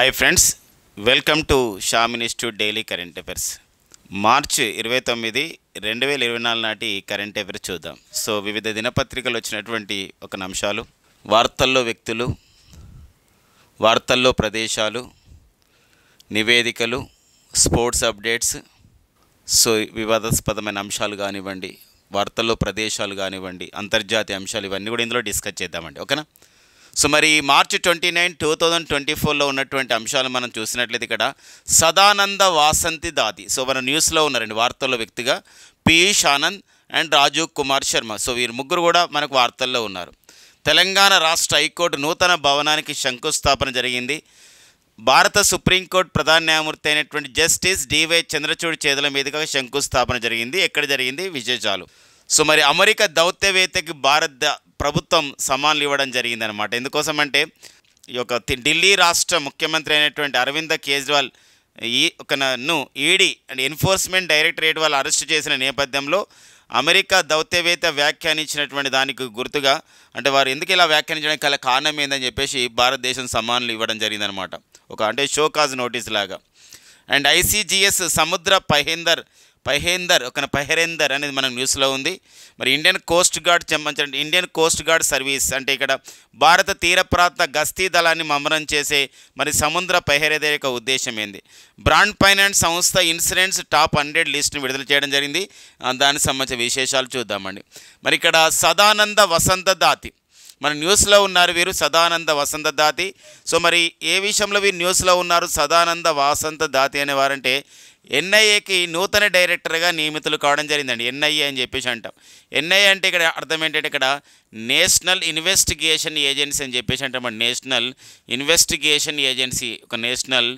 Hi friends, welcome to Sham institute daily current affairs. March 29, 2024 నాటి current affairs చూద్దాం. So వివిధ దినపత్రికలు వచ్చినటువంటి ఒక అంశాలు, వార్తల్లో వ్యక్తులు, వార్తల్లో ప్రదేశాలు, నివేదికలు, స్పోర్ట్స్ అప్డేట్స్. సో వివాదాస్పదమైన అంశాలు కానివ్వండి, వార్తల్లో ప్రదేశాలు కానివ్వండి, అంతర్జాతీయ అంశాలు, ఇవన్నీ కూడా ఇందులో డిస్కస్ చేద్దామండి. ఓకేనా? సో మరి మార్చి 29, 2024లో ఉన్నటువంటి అంశాలు మనం చూసినట్లయితే ఇక్కడ సదానంద వాసంతి దాది. సో మన న్యూస్లో ఉన్నారండి వార్తల్లో వ్యక్తిగా పీయూష్ ఆనంద్ అండ్ రాజీవ్ కుమార్ శర్మ. సో వీరు ముగ్గురు కూడా మనకు వార్తల్లో ఉన్నారు. తెలంగాణ రాష్ట్ర హైకోర్టు నూతన భవనానికి శంకుస్థాపన జరిగింది. భారత సుప్రీంకోర్టు ప్రధాన న్యాయమూర్తి అయినటువంటి జస్టిస్ డివై చంద్రచూడ్ చేతుల మీదుగా శంకుస్థాపన జరిగింది. ఎక్కడ జరిగింది? విశేషాలు. సో మరి అమెరికా దౌత్యవేత్తకి భారత ప్రభుత్వం సమాన్లు ఇవ్వడం జరిగిందనమాట. ఎందుకోసం అంటే ఈ యొక్క ఢిల్లీ రాష్ట్ర ముఖ్యమంత్రి అయినటువంటి Arvind Kejriwal ED and enforcement directorate వాళ్ళు అరెస్ట్ చేసిన నేపథ్యంలో అమెరికా దౌత్యవేత్త వ్యాఖ్యానించినటువంటి దానికి గుర్తుగా, అంటే వారు ఎందుకు ఇలా వ్యాఖ్యానించడానికి గల కారణం ఏందని చెప్పేసి భారతదేశం సమాన్లు ఇవ్వడం జరిగిందనమాట. అంటే షోకాజ్ నోటీస్ లాగా. అండ్ ఐసీజీఎస్ సముద్ర పహరేందర్ అనేది మనకు న్యూస్లో ఉంది. మరి ఇండియన్ కోస్ట్ గార్డ్ సర్వీస్ అంటే ఇక్కడ భారత తీర ప్రాంత గస్తీ దళాన్ని మమనం చేసే మరి సముద్ర పహరేదర్ యొక్క ఉద్దేశం ఏంది? బ్రాండ్ ఫైనాన్స్ సంస్థ ఇన్సూరెన్స్ టాప్ 100 లిస్ట్ని విడుదల చేయడం జరిగింది. దానికి సంబంధించిన విశేషాలు చూద్దామండి. మరి ఇక్కడ సదానంద వసంత దాతి మన న్యూస్లో ఉన్నారు. వీరు సదానంద వసంత దాతి. సో మరి ఏ విషయంలో వీరు న్యూస్లో ఉన్నారు? సదానంద వసంత దాతి అనేవారంటే ఎన్ఐఏకి నూతన డైరెక్టర్గా నియమితులు కావడం జరిగిందండి. ఎన్ఐఏ అని చెప్పేసి అంటాం. ఎన్ఐఏ అంటే ఇక్కడ అర్థం ఏంటంటే ఇక్కడ నేషనల్ ఇన్వెస్టిగేషన్ ఏజెన్సీ అని చెప్పేసి అంటాం. నేషనల్ ఇన్వెస్టిగేషన్ ఏజెన్సీ, ఒక నేషనల్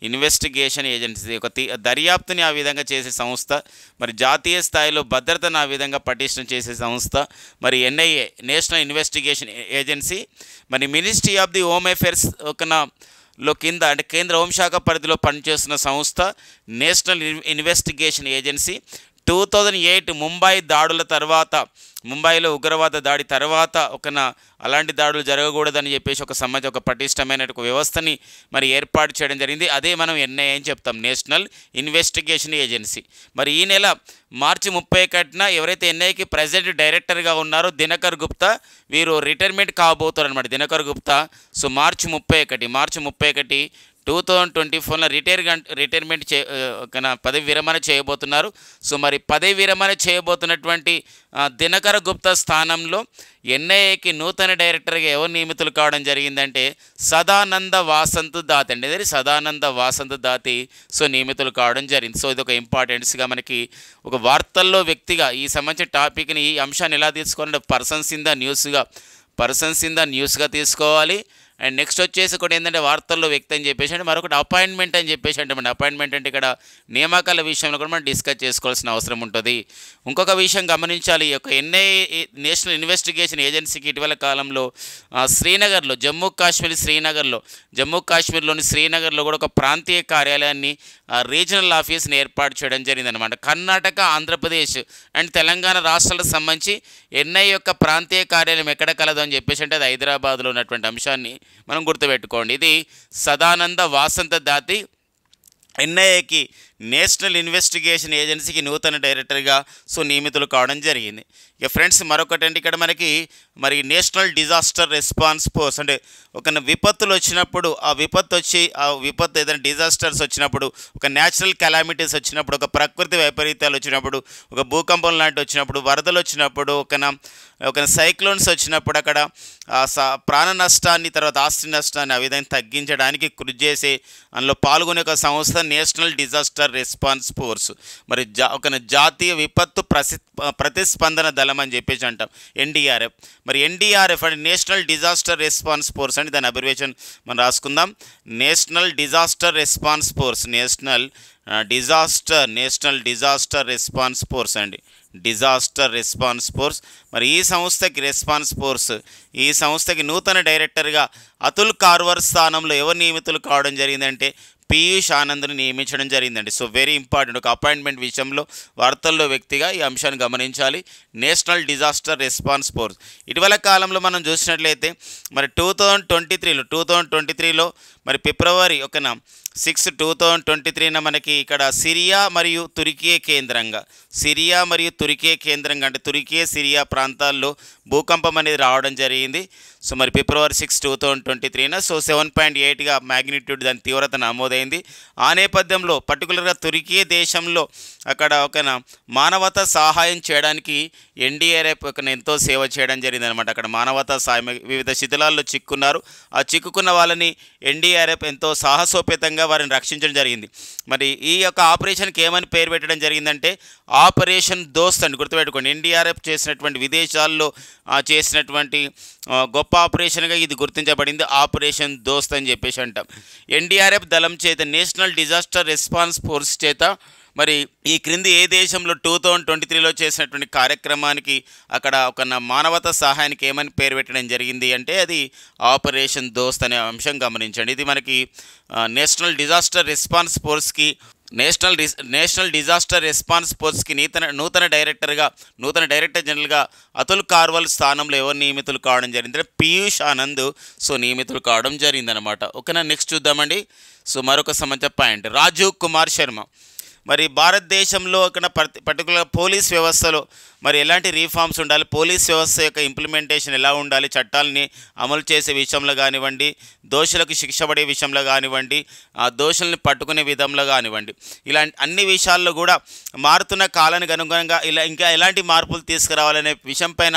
ఇన్వెస్టిగేషన్ ఏజెన్సీ, ఒక దర్యాప్తుని ఆ విధంగా చేసే సంస్థ. మరి జాతీయ స్థాయిలో భద్రతను ఆ విధంగా పటిష్టం చేసే సంస్థ మరి ఎన్ఐఏ, నేషనల్ ఇన్వెస్టిగేషన్ ఏజెన్సీ. మరి ministry of the home affairs కింద అంటే కేంద్ర హోంశాఖ పరిధిలో పనిచేస్తున్న సంస్థ నేషనల్ ఇన్వెస్టిగేషన్ ఏజెన్సీ. 2008 ముంబై దాడుల తర్వాత, ముంబైలో ఉగ్రవాద దాడి తర్వాత అలాంటి దాడులు జరగకూడదని చెప్పేసి ఒక పటిష్టమైన ఒక వ్యవస్థని మరి ఏర్పాటు చేయడం జరిగింది. అదే మనం ఎన్ఐఏ అని చెప్తాం, నేషనల్ ఇన్వెస్టిగేషన్ ఏజెన్సీ. మరి ఈ నెల మార్చి 31న ఎవరైతే ఎన్ఐఏకి ప్రెసిడెంట్ డైరెక్టర్గా ఉన్నారో దినకర్ గుప్తా, వీరు రిటైర్మెంట్ కాబోతారు అనమాట. దినకర్ గుప్తా సో మార్చి 31, 2024లో రిటైర్మెంట్ పదవి విరమణ చేయబోతున్నారు. సో మరి పదవి విరమణ చేయబోతున్నటువంటి దినకర గుప్తా స్థానంలో ఎన్ఐఏకి నూతన డైరెక్టర్గా ఎవరు నియమితులు కావడం జరిగిందంటే సదానంద వాసంత్ దాతి అండి. ఇది సదానంద వాసంత్ దాతి సో నియమితులు కావడం జరిగింది. సో ఇది ఒక ఇంపార్టెంట్స్గా మనకి ఒక వార్తల్లో వ్యక్తిగా ఈ సంబంధించిన టాపిక్ని, ఈ అంశాన్ని ఎలా తీసుకోవాలంటే పర్సన్స్ ఇన్ ద న్యూస్గా తీసుకోవాలి. అండ్ నెక్స్ట్ వచ్చేసి కూడా ఏంటంటే వార్తల్లో వ్యక్తి అని చెప్పేసి అంటే మరొకటి అపాయింట్మెంట్ అని చెప్పేసి అంటే అపాయింట్మెంట్ అంటే ఇక్కడ నియామకాల విషయంలో కూడా మనం డిస్కస్ చేసుకోవాల్సిన అవసరం ఉంటుంది. ఇంకొక విషయం గమనించాలి, ఈ యొక్క ఎన్ఐఏ నేషనల్ ఇన్వెస్టిగేషన్ ఏజెన్సీకి ఇటీవల కాలంలో శ్రీనగర్లో, జమ్మూ కాశ్మీర్లోని శ్రీనగర్లో కూడా ఒక ప్రాంతీయ కార్యాలయాన్ని, రీజనల్ ఆఫీస్ని ఏర్పాటు చేయడం జరిగిందనమాట. కర్ణాటక, ఆంధ్రప్రదేశ్ అండ్ తెలంగాణ రాష్ట్రాలకు సంబంధించి ఎన్ఐఏ యొక్క ప్రాంతీయ కార్యాలయం ఎక్కడ కలదు అని చెప్పేసి అంటే అది హైదరాబాద్లో ఉన్నటువంటి అంశాన్ని మనం గుర్తుపెట్టుకోండి. ఇది సదానంద వాసంత దాతి ఎన్ఐఏకి, నేషనల్ ఇన్వెస్టిగేషన్ ఏజెన్సీకి నూతన డైరెక్టర్గా సో నియమితులు కావడం జరిగింది. ఇక ఫ్రెండ్స్ మరొకటి అంటే ఇక్కడ మనకి మరి నేషనల్ డిజాస్టర్ రెస్పాన్స్ ఫోర్స్ అంటే ఒక విపత్తులు వచ్చినప్పుడు, ఆ విపత్తు ఏదైనా డిజాస్టర్స్ వచ్చినప్పుడు, ఒక న్యాచురల్ కెలామిటీస్ వచ్చినప్పుడు, ఒక ప్రకృతి వైపరీత్యాలు వచ్చినప్పుడు, ఒక భూకంపం లాంటి వచ్చినప్పుడు, వరదలు వచ్చినప్పుడు, ఒక సైక్లోన్స్ వచ్చినప్పుడు అక్కడ ప్రాణ నష్టాన్ని, తర్వాత ఆస్తి నష్టాన్ని ఆ విధంగా తగ్గించడానికి కృషి చేసే అందులో పాల్గొనే ఒక సంస్థ నేషనల్ డిజాస్టర్ రెస్పాన్స్ ఫోర్స్. మరి జాతీయ విపత్తు ప్రతిస్పందన దళం అని చెప్పేసి అంటాం, ఎన్డీఆర్ఎఫ్. మరి ఎన్డీఆర్ఎఫ్ అంటే నేషనల్ డిజాస్టర్ రెస్పాన్స్ ఫోర్స్ అని దాని అబ్రివేషన్ మనం రాసుకుందాం. National disaster response force, national disaster response force అండి, డిజాస్టర్ రెస్పాన్స్ ఫోర్స్. మరి ఈ సంస్థకి నూతన డైరెక్టర్గా అతుల్ కార్వర్ స్థానంలో ఎవరు నియమితులు కావడం జరిగిందంటే పీయూష్ ఆనంద్ని నియమించడం జరిగిందండి. సో వెరీ ఇంపార్టెంట్, ఒక అపాయింట్మెంట్ విషయంలో వార్తల్లో వ్యక్తిగా ఈ అంశాన్ని గమనించాలి. నేషనల్ డిజాస్టర్ రెస్పాన్స్ ఫోర్స్ ఇటీవల కాలంలో మనం చూసినట్లయితే మరి 2023లో మరి ఫిబ్రవరి 6, 2023న మనకి ఇక్కడ సిరియా మరియు తుర్కీ కేంద్రంగా అంటే తుర్కీ సిరియా ప్రాంతాల్లో భూకంపం అనేది రావడం జరిగింది. సో మరి ఫిబ్రవరి 6, 2023న సో 7.8గా మ్యాగ్నిట్యూడ్ దాని తీవ్రత నమోదైంది. ఆ నేపథ్యంలో పర్టికులర్గా తుర్కీ దేశంలో అక్కడ మానవతా సహాయం చేయడానికి ఎన్డీఆర్ఎఫ్ ఎంతో సేవ చేయడం జరిగింది అనమాట. అక్కడ మానవతా సహాయం వివిధ శిథిలాల్లో చిక్కున్నారు. ఆ చిక్కుకున్న వాళ్ళని ఎన్డీఆర్ఎఫ్ ఎంతో సాహసోపేతంగా వారిని రక్షించడం జరిగింది. మరి ఈ యొక్క ఆపరేషన్కి ఏమని పేరు పెట్టడం జరిగిందంటే ఆపరేషన్ దోస్త్ అని గుర్తుపెట్టుకోండి. ఎన్డీఆర్ఎఫ్ చేసినటువంటి విదేశాల్లో చేసినటువంటి గొప్ప ఆపరేషన్గా ఇది గుర్తించబడింది. ఆపరేషన్ దోస్త్ అని చెప్పేసి అంటాం. ఎన్డీఆర్ఎఫ్ దళం చేత నేషనల్ డిజాస్టర్ రెస్పాన్స్ ఫోర్స్ చేత మరి ఈ క్రింది ఏ దేశంలో 2023లో చేసినటువంటి కార్యక్రమానికి అక్కడ మానవతా సహాయానికి ఏమని పేరు పెట్టడం జరిగింది అంటే అది ఆపరేషన్ దోస్త్ అనే అంశం గమనించండి. ఇది మనకి నేషనల్ డిజాస్టర్ రెస్పాన్స్ ఫోర్స్కి నేషనల్ డిజాస్టర్ రెస్పాన్స్ ఫోర్స్కి నూతన డైరెక్టర్ జనరల్గా అతుల్ కార్వాల్ స్థానంలో ఎవరు నియమితులు కావడం జరిగింది? పీయూష్ ఆనంద్ సో నియమితులు కావడం జరిగిందనమాట. ఓకేనా, నెక్స్ట్ చూద్దామండి. సో మరొక సంబంధించిన పాయింట్, రాజీవ్ కుమార్ శర్మ. మరి భారతదేశంలో అక్కడ పర్టికులర్ పోలీస్ వ్యవస్థలో మరి ఎలాంటి రీఫార్మ్స్ ఉండాలి, పోలీస్ వ్యవస్థ యొక్క ఇంప్లిమెంటేషన్ ఎలా ఉండాలి, చట్టాలని అమలు చేసే విషయంలో కానివ్వండి, దోషులకు శిక్ష పడే విషయంలో కానివ్వండి, ఆ దోషుల్ని పట్టుకునే విధంలో కానివ్వండి, ఇలాంటి అన్ని విషయాల్లో కూడా మారుతున్న కాలానికి అనుగుణంగా ఇంకా ఎలాంటి మార్పులు తీసుకురావాలనే విషయం పైన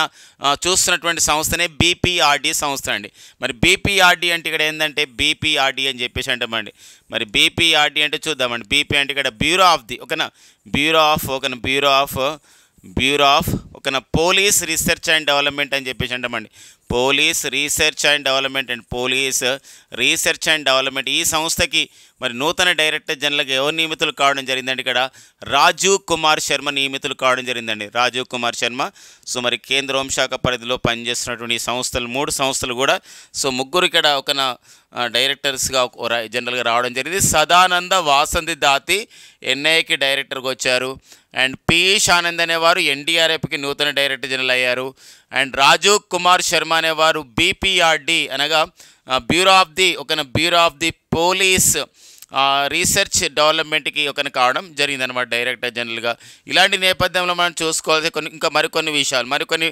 చూస్తున్నటువంటి సంస్థనే బీపీఆర్డీ సంస్థ అండి. మరి బీపీఆర్డీ అంటే ఇక్కడ ఏంటంటే బీపీఆర్డీ అని చెప్పేసి అంటామండి. మరి బీపీఆర్డీ అంటే చూద్దామండి. బీపీ అంటే ఇక్కడ bureau of police research and development అని చెప్పేసి అంటామండి. పోలీస్ రీసెర్చ్ అండ్ డెవలప్మెంట్ ఈ సంస్థకి మరి నూతన డైరెక్టర్ జనరల్గా ఎవరు నియమితులు కావడం జరిగిందండి? ఇక్కడ రాజీవ్ కుమార్ శర్మ నియమితులు కావడం జరిగిందండి. రాజీవ్ కుమార్ శర్మ. సో మరి కేంద్ర హోంశాఖ పరిధిలో పనిచేస్తున్నటువంటి ఈ సంస్థలు 3 సంస్థలు కూడా సో ముగ్గురు ఇక్కడ డైరెక్టర్స్గా జనరల్గా రావడం జరిగింది. సదానంద వాసంతి దాతి ఎన్ఐఏకి డైరెక్టర్గా వచ్చారు. అండ్ పీయూష్ ఆనంద్ అనేవారు ఎన్డీఆర్ఎఫ్కి నూతన డైరెక్టర్ జనరల్ అయ్యారు. అండ్ రాజీవ్ కుమార్ శర్మ అనేవారు బీపీఆర్డీ అనగా bureau of the police research డెవలప్మెంట్కి కావడం జరిగిందనమాట డైరెక్టర్ జనరల్గా. ఇలాంటి నేపథ్యంలో మనం చూసుకోవాల్సి మరికొన్ని విషయాలు కొన్ని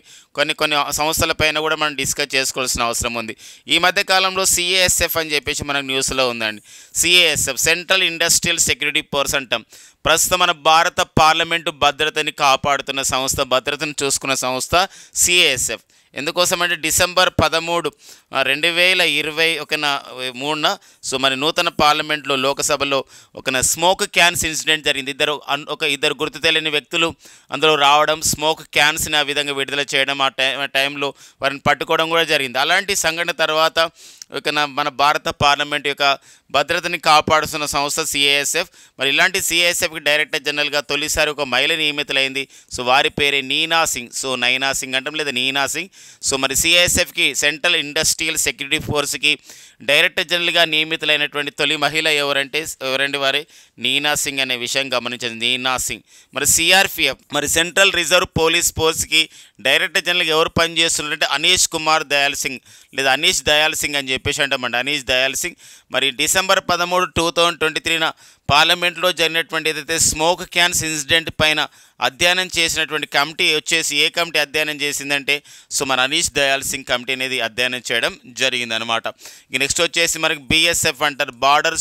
సంస్థలపైన కూడా మనం డిస్కస్ చేసుకోవాల్సిన అవసరం ఉంది. ఈ మధ్య కాలంలో సిఏఎస్ఎఫ్ అని చెప్పేసి మనకు న్యూస్లో ఉందండి. CASF central industrial security force అంటాం. ప్రస్తుతం మన భారత పార్లమెంటు భద్రతని కాపాడుతున్న సంస్థ, భద్రతను చూసుకున్న సంస్థ సిఏఎస్ఎఫ్. ఎందుకోసమంటే డిసెంబర్ 13, 2023న సో మరి నూతన పార్లమెంట్లో లోకసభలో స్మోక్ క్యాన్స్ ఇన్సిడెంట్ జరిగింది. ఇద్దరు గుర్తు తెలియని వ్యక్తులు అందులో రావడం, స్మోక్ క్యాన్స్ని ఆ విధంగా విడుదల చేయడం, ఆ టైంలో వారిని పట్టుకోవడం కూడా జరిగింది. అలాంటి సంఘటన తర్వాత మన భారత పార్లమెంట్ యొక్క భద్రతని కాపాడుతున్న సంస్థ సిఏఎస్ఎఫ్. మరి ఇలాంటి సిఏఎస్ఎఫ్కి డైరెక్టర్ జనరల్గా తొలిసారి ఒక మహిళ నియమితులైంది. సో వారి పేరే నీనా సింగ్. సో నైనా సింగ్ అంటాం లేదా నీనా సింగ్. సో మరి సిఏఎస్ఎఫ్కి సెంట్రల్ ఇండస్ట్రియల్ సెక్యూరిటీ ఫోర్స్కి డైరెక్టర్ జనరల్గా నియమితులైనటువంటి తొలి మహిళ ఎవరండి వారే నీనా సింగ్ అనే విషయం గమనించింది. నీనా సింగ్. మరి సిఆర్పిఎఫ్ మరి సెంట్రల్ రిజర్వ్ పోలీస్ ఫోర్స్కి డైరెక్టర్ జనరల్గా ఎవరు పనిచేస్తున్నారంటే అనీష్ దయాల్ సింగ్ అని చెప్పేసి అంటామండి. అనీష్ దయాల్ సింగ్. మరి డిసెంబర్ 13, 2023న పార్లమెంట్లో జరిగినటువంటి ఏదైతే స్మోక్ క్యాన్స్ ఇన్సిడెంట్ పైన అధ్యయనం చేసినటువంటి కమిటీ వచ్చేసి ఏ కమిటీ అధ్యయనం చేసిందంటే సో మన అనీష్ దయాల్ సింగ్ కమిటీ అనేది అధ్యయనం చేయడం జరిగిందనమాట. ఇక నెక్స్ట్ వచ్చేసి మనకి బిఎస్ఎఫ్ అంటారు, border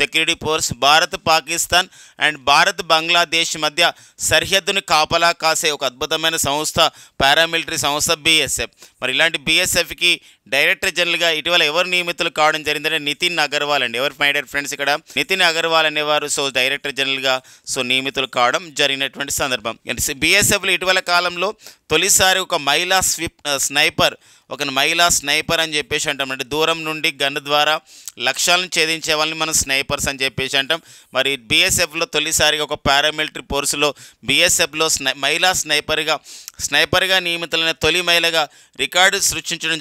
security force. Bharat Pakistan and Bharat Bangladesh మధ్య సరిహద్దుని కాపలా కాసే ఒక అద్భుతమైన సంస్థ, పారామిలిటరీ సంస్థ బిఎస్ఎఫ్. మరి ఇలాంటి బిఎస్ఎఫ్కి డైరెక్టర్ జనరల్గా ఇటీవల ఎవరు నియమితులు కావడం జరిగిందంటే నితిన్ అగర్వాల్ అండి. ఎవరు మై డియర్ ఫ్రెండ్స్, ఇక్కడ నితిన్ అగర్వాల్ అనేవారు సో డైరెక్టర్ జనరల్గా సో నియమితులు కావడం జరిగినటువంటి సందర్భం. బిఎస్ఎఫ్లో ఇటీవల కాలంలో తొలిసారి ఒక మహిళా స్నైపర్ ఒక మహిళా స్నైపర్ అని చెప్పేసి అంటాం. అంటే దూరం నుండి గన్ ద్వారా లక్ష్యాలను ఛేదించే వాళ్ళని మనం స్నైపర్స్ అని చెప్పేసి అంటాం. మరి బీఎస్ఎఫ్లో తొలిసారిగా ఒక పారామిలిటరీ ఫోర్సులో బీఎస్ఎఫ్లో మహిళా స్నైపర్గా నియమితులైన తొలి మహిళగా రికార్డు సృష్టించడం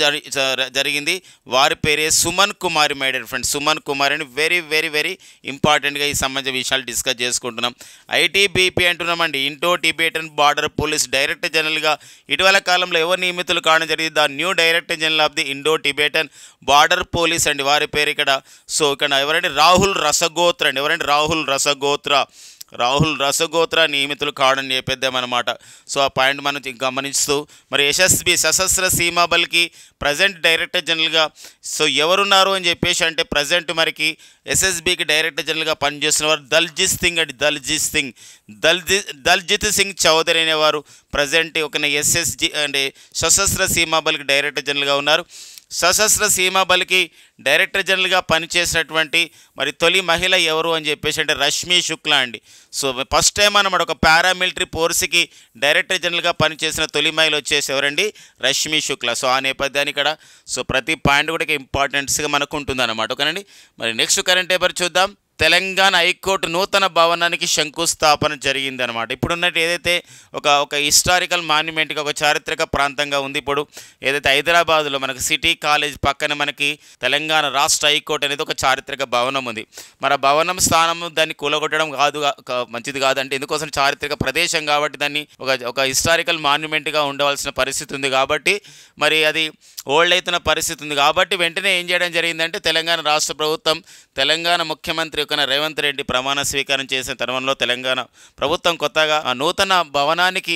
జరిగింది. వారి పేరే సుమన్ కుమారి. మై డియర్ ఫ్రెండ్స్, సుమన్ కుమారి అని వెరీ వెరీ వెరీ ఇంపార్టెంట్గా ఈ సంబంధించిన విషయాలు డిస్కస్ చేసుకుంటున్నాం. ఐటీబీపీ అంటున్నామండి, Indo Tibetan border police director జనరల్గా ఇటీవల కాలంలో ఎవరు నియమితులు కావడం జరిగింది? The new director general of the Indo Tibetan border police అండి. వారి పేరు ఇక్కడ ఎవరంటే రాహుల్ రసగోత్ర అండి. ఎవరంటే రాహుల్ రసగోత్ర నియమితులు కావడం నేపథ్యమన్నమాట. సో ఆ పాయింట్ మనం గమనిస్తూ మరి యశస్వి సశస్త్ర సీమా బల్కి ప్రజెంట్ డైరెక్టర్ జనరల్గా ఎవరున్నారు అని చెప్పేసి అంటే ప్రజెంట్ మనకి ఎస్ఎస్బికి డైరెక్టర్ జనరల్గా పనిచేస్తున్న వారు దల్జిత్ సింగ్ చౌదరి అనేవారు ప్రజెంట్ ఒక ఎస్ఎస్జి అంటే సశస్త్ర సీమా బల్కి డైరెక్టర్ జనరల్గా ఉన్నారు. సశస్త్ర సీమా బల్కి డైరెక్టర్ జనరల్గా పనిచేసినటువంటి మరి తొలి మహిళ ఎవరు అని చెప్పేసి అంటే రష్మి శుక్లా అండి. సో ఫస్ట్ టైం అన్నమాట ఒక పారామిలిటరీ ఫోర్స్కి డైరెక్టర్ జనరల్గా పనిచేసిన తొలి మహిళ వచ్చేసి ఎవరండి? రష్మి శుక్లా. సో ఆ నేపథ్యాన్ని ఇక్కడ ప్రతి పాయింట్ కూడా ఇంపార్టెంట్స్గా మనకు ఉంటుందన్నమాట. ఓకేనండి. మరి నెక్స్ట్ కరెంట్ పేపర్ చూద్దాం. తెలంగాణ హైకోర్టు నూతన భవనానికి శంకుస్థాపన జరిగిందనమాట. ఇప్పుడున్నట్టు ఏదైతే ఒక హిస్టారికల్ మాన్యుమెంట్గా ఒక చారిత్రక ప్రాంతంగా ఉంది. ఇప్పుడు ఏదైతే హైదరాబాద్లో మనకి సిటీ కాలేజ్ పక్కన మనకి తెలంగాణ రాష్ట్ర హైకోర్టు అనేది ఒక చారిత్రక భవనం ఉంది. మరి ఆ భవనం స్థానం దాన్ని కూలగొట్టడం మంచిది కాదు. అంటే ఎందుకోసం చారిత్రక ప్రదేశం కాబట్టి దాన్ని ఒక హిస్టారికల్ మాన్యుమెంట్గా ఉండవలసిన పరిస్థితి ఉంది. కాబట్టి మరి అది ఓల్డ్ అవుతున్న పరిస్థితి ఉంది. కాబట్టి వెంటనే ఏం చేయడం జరిగిందంటే తెలంగాణ రాష్ట్ర ప్రభుత్వం తెలంగాణ ముఖ్యమంత్రి రేవంత్ రెడ్డి ప్రమాణ స్వీకారం చేసిన తరుణంలో తెలంగాణ ప్రభుత్వం కొత్తగా నూతన భవనానికి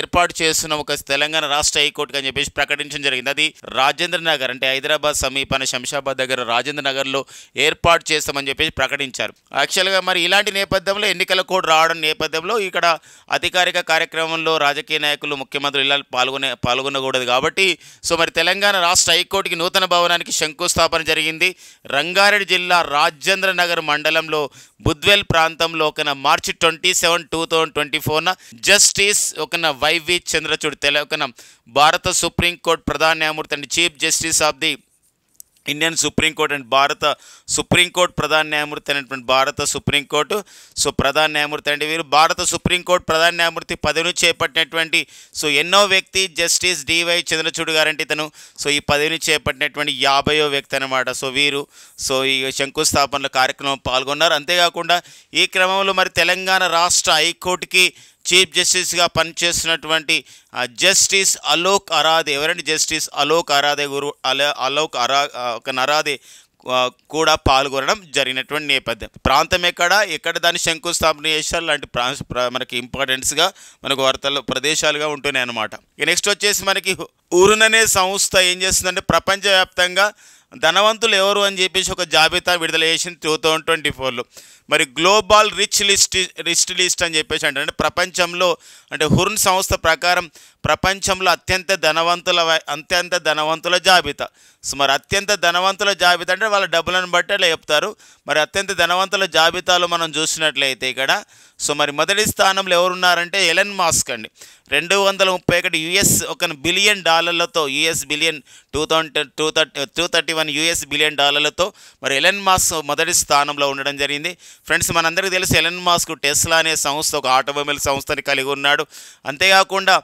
ఏర్పాటు చేస్తున్న ఒక తెలంగాణ రాష్ట్ర హైకోర్టు అని చెప్పేసి ప్రకటించడం జరిగింది. అది రాజేంద్ర నగర్ అంటే హైదరాబాద్ సమీపాన శంషాబాద్ దగ్గర రాజేంద్ర నగర్లో ఏర్పాటు చేస్తామని చెప్పేసి ప్రకటించారు. యాక్చువల్గా మరి ఇలాంటి నేపథ్యంలో ఎన్నికల కోడ్ రావడం నేపథ్యంలో ఇక్కడ అధికారిక కార్యక్రమంలో రాజకీయ నాయకులు ముఖ్యమంత్రులు ఇలా పాల్గొనకూడదు. కాబట్టి మరి తెలంగాణ రాష్ట్ర హైకోర్టుకి నూతన భవనానికి శంకుస్థాపన జరిగింది. రంగారెడ్డి జిల్లా రాజేంద్ర నగర్ మండలంలో బుద్వేల్ ప్రాంతంలో మార్చి 27, 2024 జస్టిస్ వైవి చంద్రచూడ్ భారత సుప్రీంకోర్టు ప్రధాన న్యాయమూర్తి and chief justice of the Indian supreme court and భారత సుప్రీంకోర్టు ప్రధాన న్యాయమూర్తి అనేటువంటి భారత సుప్రీంకోర్టు ప్రధాన న్యాయమూర్తి అంటే వీరు భారత సుప్రీంకోర్టు ప్రధాన న్యాయమూర్తి పదవిని చేపట్టినటువంటి ఎన్నో వ్యక్తి జస్టిస్ డివై చంద్రచూడ్ గారంటే ఇతను ఈ పదవిని చేపట్టినటువంటి 50వ వ్యక్తి అనమాట. వీరు ఈ శంకుస్థాపనల కార్యక్రమం పాల్గొన్నారు. అంతేకాకుండా ఈ క్రమంలో మరి తెలంగాణ రాష్ట్ర హైకోర్టుకి చీఫ్ జస్టిస్గా పనిచేస్తున్నటువంటి జస్టిస్ అలోక్ అరాధే ఎవరండి? జస్టిస్ అలోక్ అరాధే కూడా పాల్గొనడం జరిగినటువంటి నేపథ్యం. ప్రాంతం ఎక్కడ దాన్ని శంకుస్థాపన చేశారు లాంటి మనకి ఇంపార్టెన్స్గా మనకు వార్తల్లో ప్రదేశాలుగా ఉంటున్నాయి అన్నమాట. నెక్స్ట్ వచ్చేసి మనకి ఉరున్ అనే సంస్థ ఏం చేస్తుందంటే ప్రపంచవ్యాప్తంగా ధనవంతులు ఎవరు అని చెప్పేసి ఒక జాబితా విడుదల చేసింది 2024లో. మరి గ్లోబల్ రిచ్ లిస్ట్ అని చెప్పేసి అంటే ప్రపంచంలో అంటే ఉరున్ సంస్థ ప్రకారం ప్రపంచంలో అత్యంత ధనవంతుల జాబితా. మరి అత్యంత ధనవంతుల జాబితా అంటే వాళ్ళ డబ్బులను బట్టి అలా చెప్తారు. మరి అత్యంత ధనవంతుల జాబితాలో మనం చూసినట్లయితే ఇక్కడ మరి మొదటి స్థానంలో ఎవరున్నారంటే ఎలన్ మాస్క్ అండి. 231 $1 billion US billion 231 US billion డాలర్లతో మరి ఎలన్ మాస్క్ మొదటి స్థానంలో ఉండడం జరిగింది. ఫ్రెండ్స్, మనందరికీ తెలుసు ఎలన్ మాస్క్ టెస్లా అనే సంస్థ ఒక ఆటోమొబైల్ సంస్థని కలిగి ఉన్నాడు. అంతేకాకుండా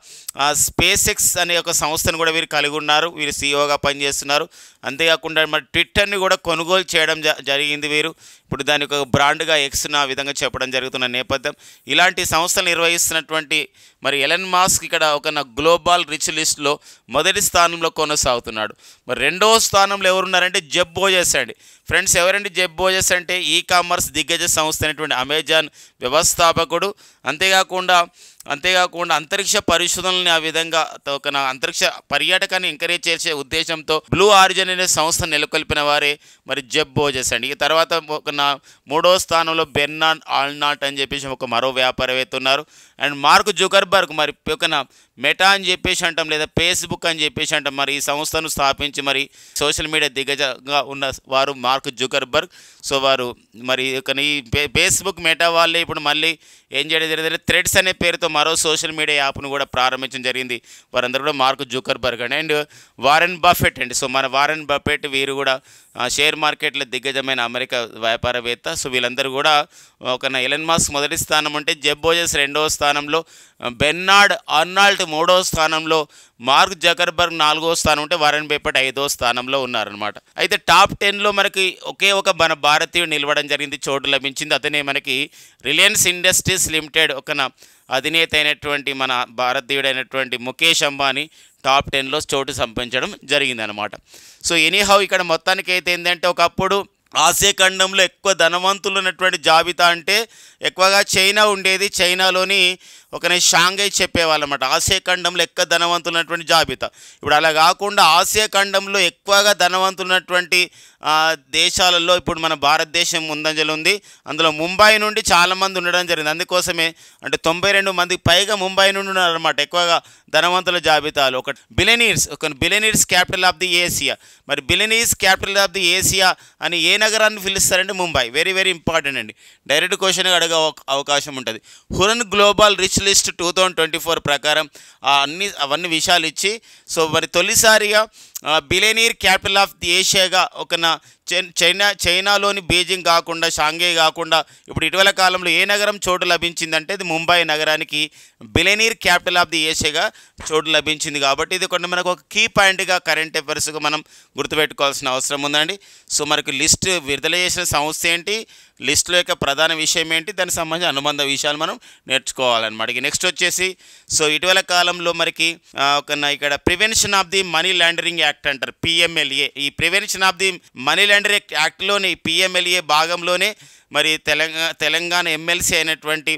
స్పేస్ ఎక్స్ అనే ఒక సంస్థను కూడా వీరు కలిగి ఉన్నారు. వీరు సీఈఓగా పనిచేస్తున్నారు. అంతేకాకుండా మరి ట్విట్టర్ని కూడా కొనుగోలు చేయడం జరిగింది వీరు. ఇప్పుడు దాని ఒక బ్రాండ్గా ఎక్స్ను ఆ విధంగా చెప్పడం జరుగుతున్న నేపథ్యం. ఇలాంటి సంస్థలు నిర్వహిస్తున్నటువంటి మరి ఎలన్ మాస్క్ ఇక్కడ గ్లోబల్ రిచ్ లిస్ట్లో మొదటి స్థానంలో కొనసాగుతున్నాడు. మరి రెండవ స్థానంలో ఎవరున్నారంటే జెఫ్ బెజోస్ అండి. ఫ్రెండ్స్, ఎవరండి జెఫ్ బెజోస్ అంటే ఈ కామర్స్ దిగ్గజ సంస్థ అయినటువంటి అమెజాన్ వ్యవస్థాపకుడు. అంతేకాకుండా అంతరిక్ష పరిశోధనల్ని ఆ విధంగా అంతరిక్ష పర్యాటకాన్ని ఎంకరేజ్ చేసే ఉద్దేశంతో బ్లూ ఆరిజిన్ అనే సంస్థ నెలకొల్పిన వారే మరి జెఫ్ బెజోస్ అండి. ఈ తర్వాత మూడో స్థానంలో బెర్నార్డ్ ఆర్నాల్డ్ అని చెప్పేసి మరో వ్యాపారవేత్త ఉన్నారు. అండ్ మార్క్ జుకర్బర్గ్ జుకర్బర్గ్ మరి ఒక మెటా అని చెప్పేసి అంటాం, లేదా ఫేస్బుక్ అని చెప్పేసి అంటాం. మరి ఈ సంస్థను స్థాపించి మరి సోషల్ మీడియా దిగ్గజంగా ఉన్న వారు మార్క్ జుకర్బర్గ్. సో వారు మరి ఈ ఫేస్బుక్ మెటా వాళ్ళే ఇప్పుడు మళ్ళీ ఏం చేయడం జరిగింది, థ్రెడ్స్ అనే పేరుతో మరో సోషల్ మీడియా యాప్ను కూడా ప్రారంభించడం జరిగింది. వారందరూ కూడా mark Zuckerberg and Warren Buffett అండి. సో మన వారెన్ బఫెట్ వీరు కూడా షేర్ మార్కెట్లో దిగ్గజమైన అమెరికా వ్యాపారవేత్త. సో వీళ్ళందరూ కూడా ఒక ఎలన్ మస్క్ మొదటి స్థానం ఉంటే, జెఫ్ బెజోస్ రెండవ స్థానంలో, బెర్నార్డ్ అర్నాల్డ్ మూడవ స్థానంలో, మార్క్ జకర్బర్గ్ నాలుగో స్థానం ఉంటే వారెన్ బఫెట్ ఐదో స్థానంలో ఉన్నారనమాట. అయితే టాప్ 10లో మనకి ఒకే ఒక మన భారతీయుడు నిలవడం జరిగింది, చోటు లభించింది. అతనే మనకి రిలయన్స్ ఇండస్ట్రీస్ లిమిటెడ్ ఒక అధినేత అయినటువంటి మన భారతీయుడైనటువంటి ముఖేష్ అంబానీ టాప్ 10లో చోటు సంపాదించడం జరిగిందనమాట. సో ఎనీహౌ ఇక్కడ మొత్తానికి అయితే ఏంటంటే, ఒకప్పుడు ఆసియా ఖండంలో ఎక్కువ ధనవంతులు ఉన్నటువంటి జాబితా అంటే ఎక్కువగా చైనా ఉండేది. చైనాలోని షాంఘై చెప్పేవాళ్ళమాట ఆసియా ఖండంలో ఎక్కువ ధనవంతులు ఉన్నటువంటి జాబితా. ఇప్పుడు అలా కాకుండా ఆసియా ఖండంలో ఎక్కువగా ధనవంతులు ఉన్నటువంటి దేశాలలో ఇప్పుడు మన భారతదేశం ముందంజలు ఉంది. అందులో ముంబై నుండి చాలామంది ఉండడం జరిగింది. అందుకోసమే అంటే 92 మందికి పైగా ముంబై నుండి ఉన్నారన్నమాట ఎక్కువగా ధనవంతుల జాబితాలో. Billionaires capital of the Asia. మరి billionaires capital of the Asia అని ఏ నగరాన్ని పిలుస్తారంటే ముంబై. వెరీ వెరీ ఇంపార్టెంట్ అండి, డైరెక్ట్ క్వశ్చన్ అడగ అవకాశం ఉంటుంది. హురన్ గ్లోబల్ రిచ్ లిస్ట్ 2024 ప్రకారం అవన్నీ విషయాలు ఇచ్చి, సో మరి తొలిసారిగా బిలియనీర్ క్యాపిటల్ ఆఫ్ ది ఏషియాగా చైనాలోని బీజింగ్ కాకుండా, షాంఘై కాకుండా ఇప్పుడు ఇటీవల కాలంలో ఏ నగరం చోటు లభించిందంటే ఇది ముంబై నగరానికి బిలియనీర్ క్యాపిటల్ ఆఫ్ ది ఏషియాగా చోటు లభించింది. కాబట్టి ఇది కొన్ని మనకు ఒక కీ పాయింట్గా కరెంట్ అఫైర్స్గా మనం గుర్తుపెట్టుకోవాల్సిన అవసరం ఉందండి. సో మనకు లిస్ట్ విడుదల చేసిన సంస్థ ఏంటి, లిస్టులో యొక్క ప్రధాన విషయం ఏంటి, దానికి సంబంధించిన అనుబంధ విషయాలు మనం నేర్చుకోవాలన్నమాట. నెక్స్ట్ వచ్చేసి సో ఇటీవల కాలంలో మనకి ఇక్కడ prevention of the money laundering act అంటారు, పిఎంఎల్ఏ. ఈ prevention of the money laundering యాక్ట్లోని పిఎంఎల్ఏ భాగంలోనే మరి తెలంగాణ ఎమ్మెల్సీ అయినటువంటి